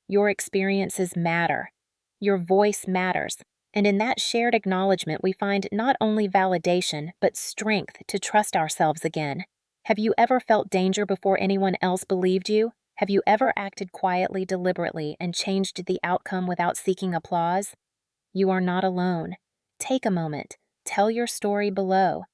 Your experiences matter. Your voice matters. And in that shared acknowledgement, we find not only validation, but strength to trust ourselves again. Have you ever felt danger before anyone else believed you? Have you ever acted quietly, deliberately, and changed the outcome without seeking applause? You are not alone. Take a moment. Tell your story below.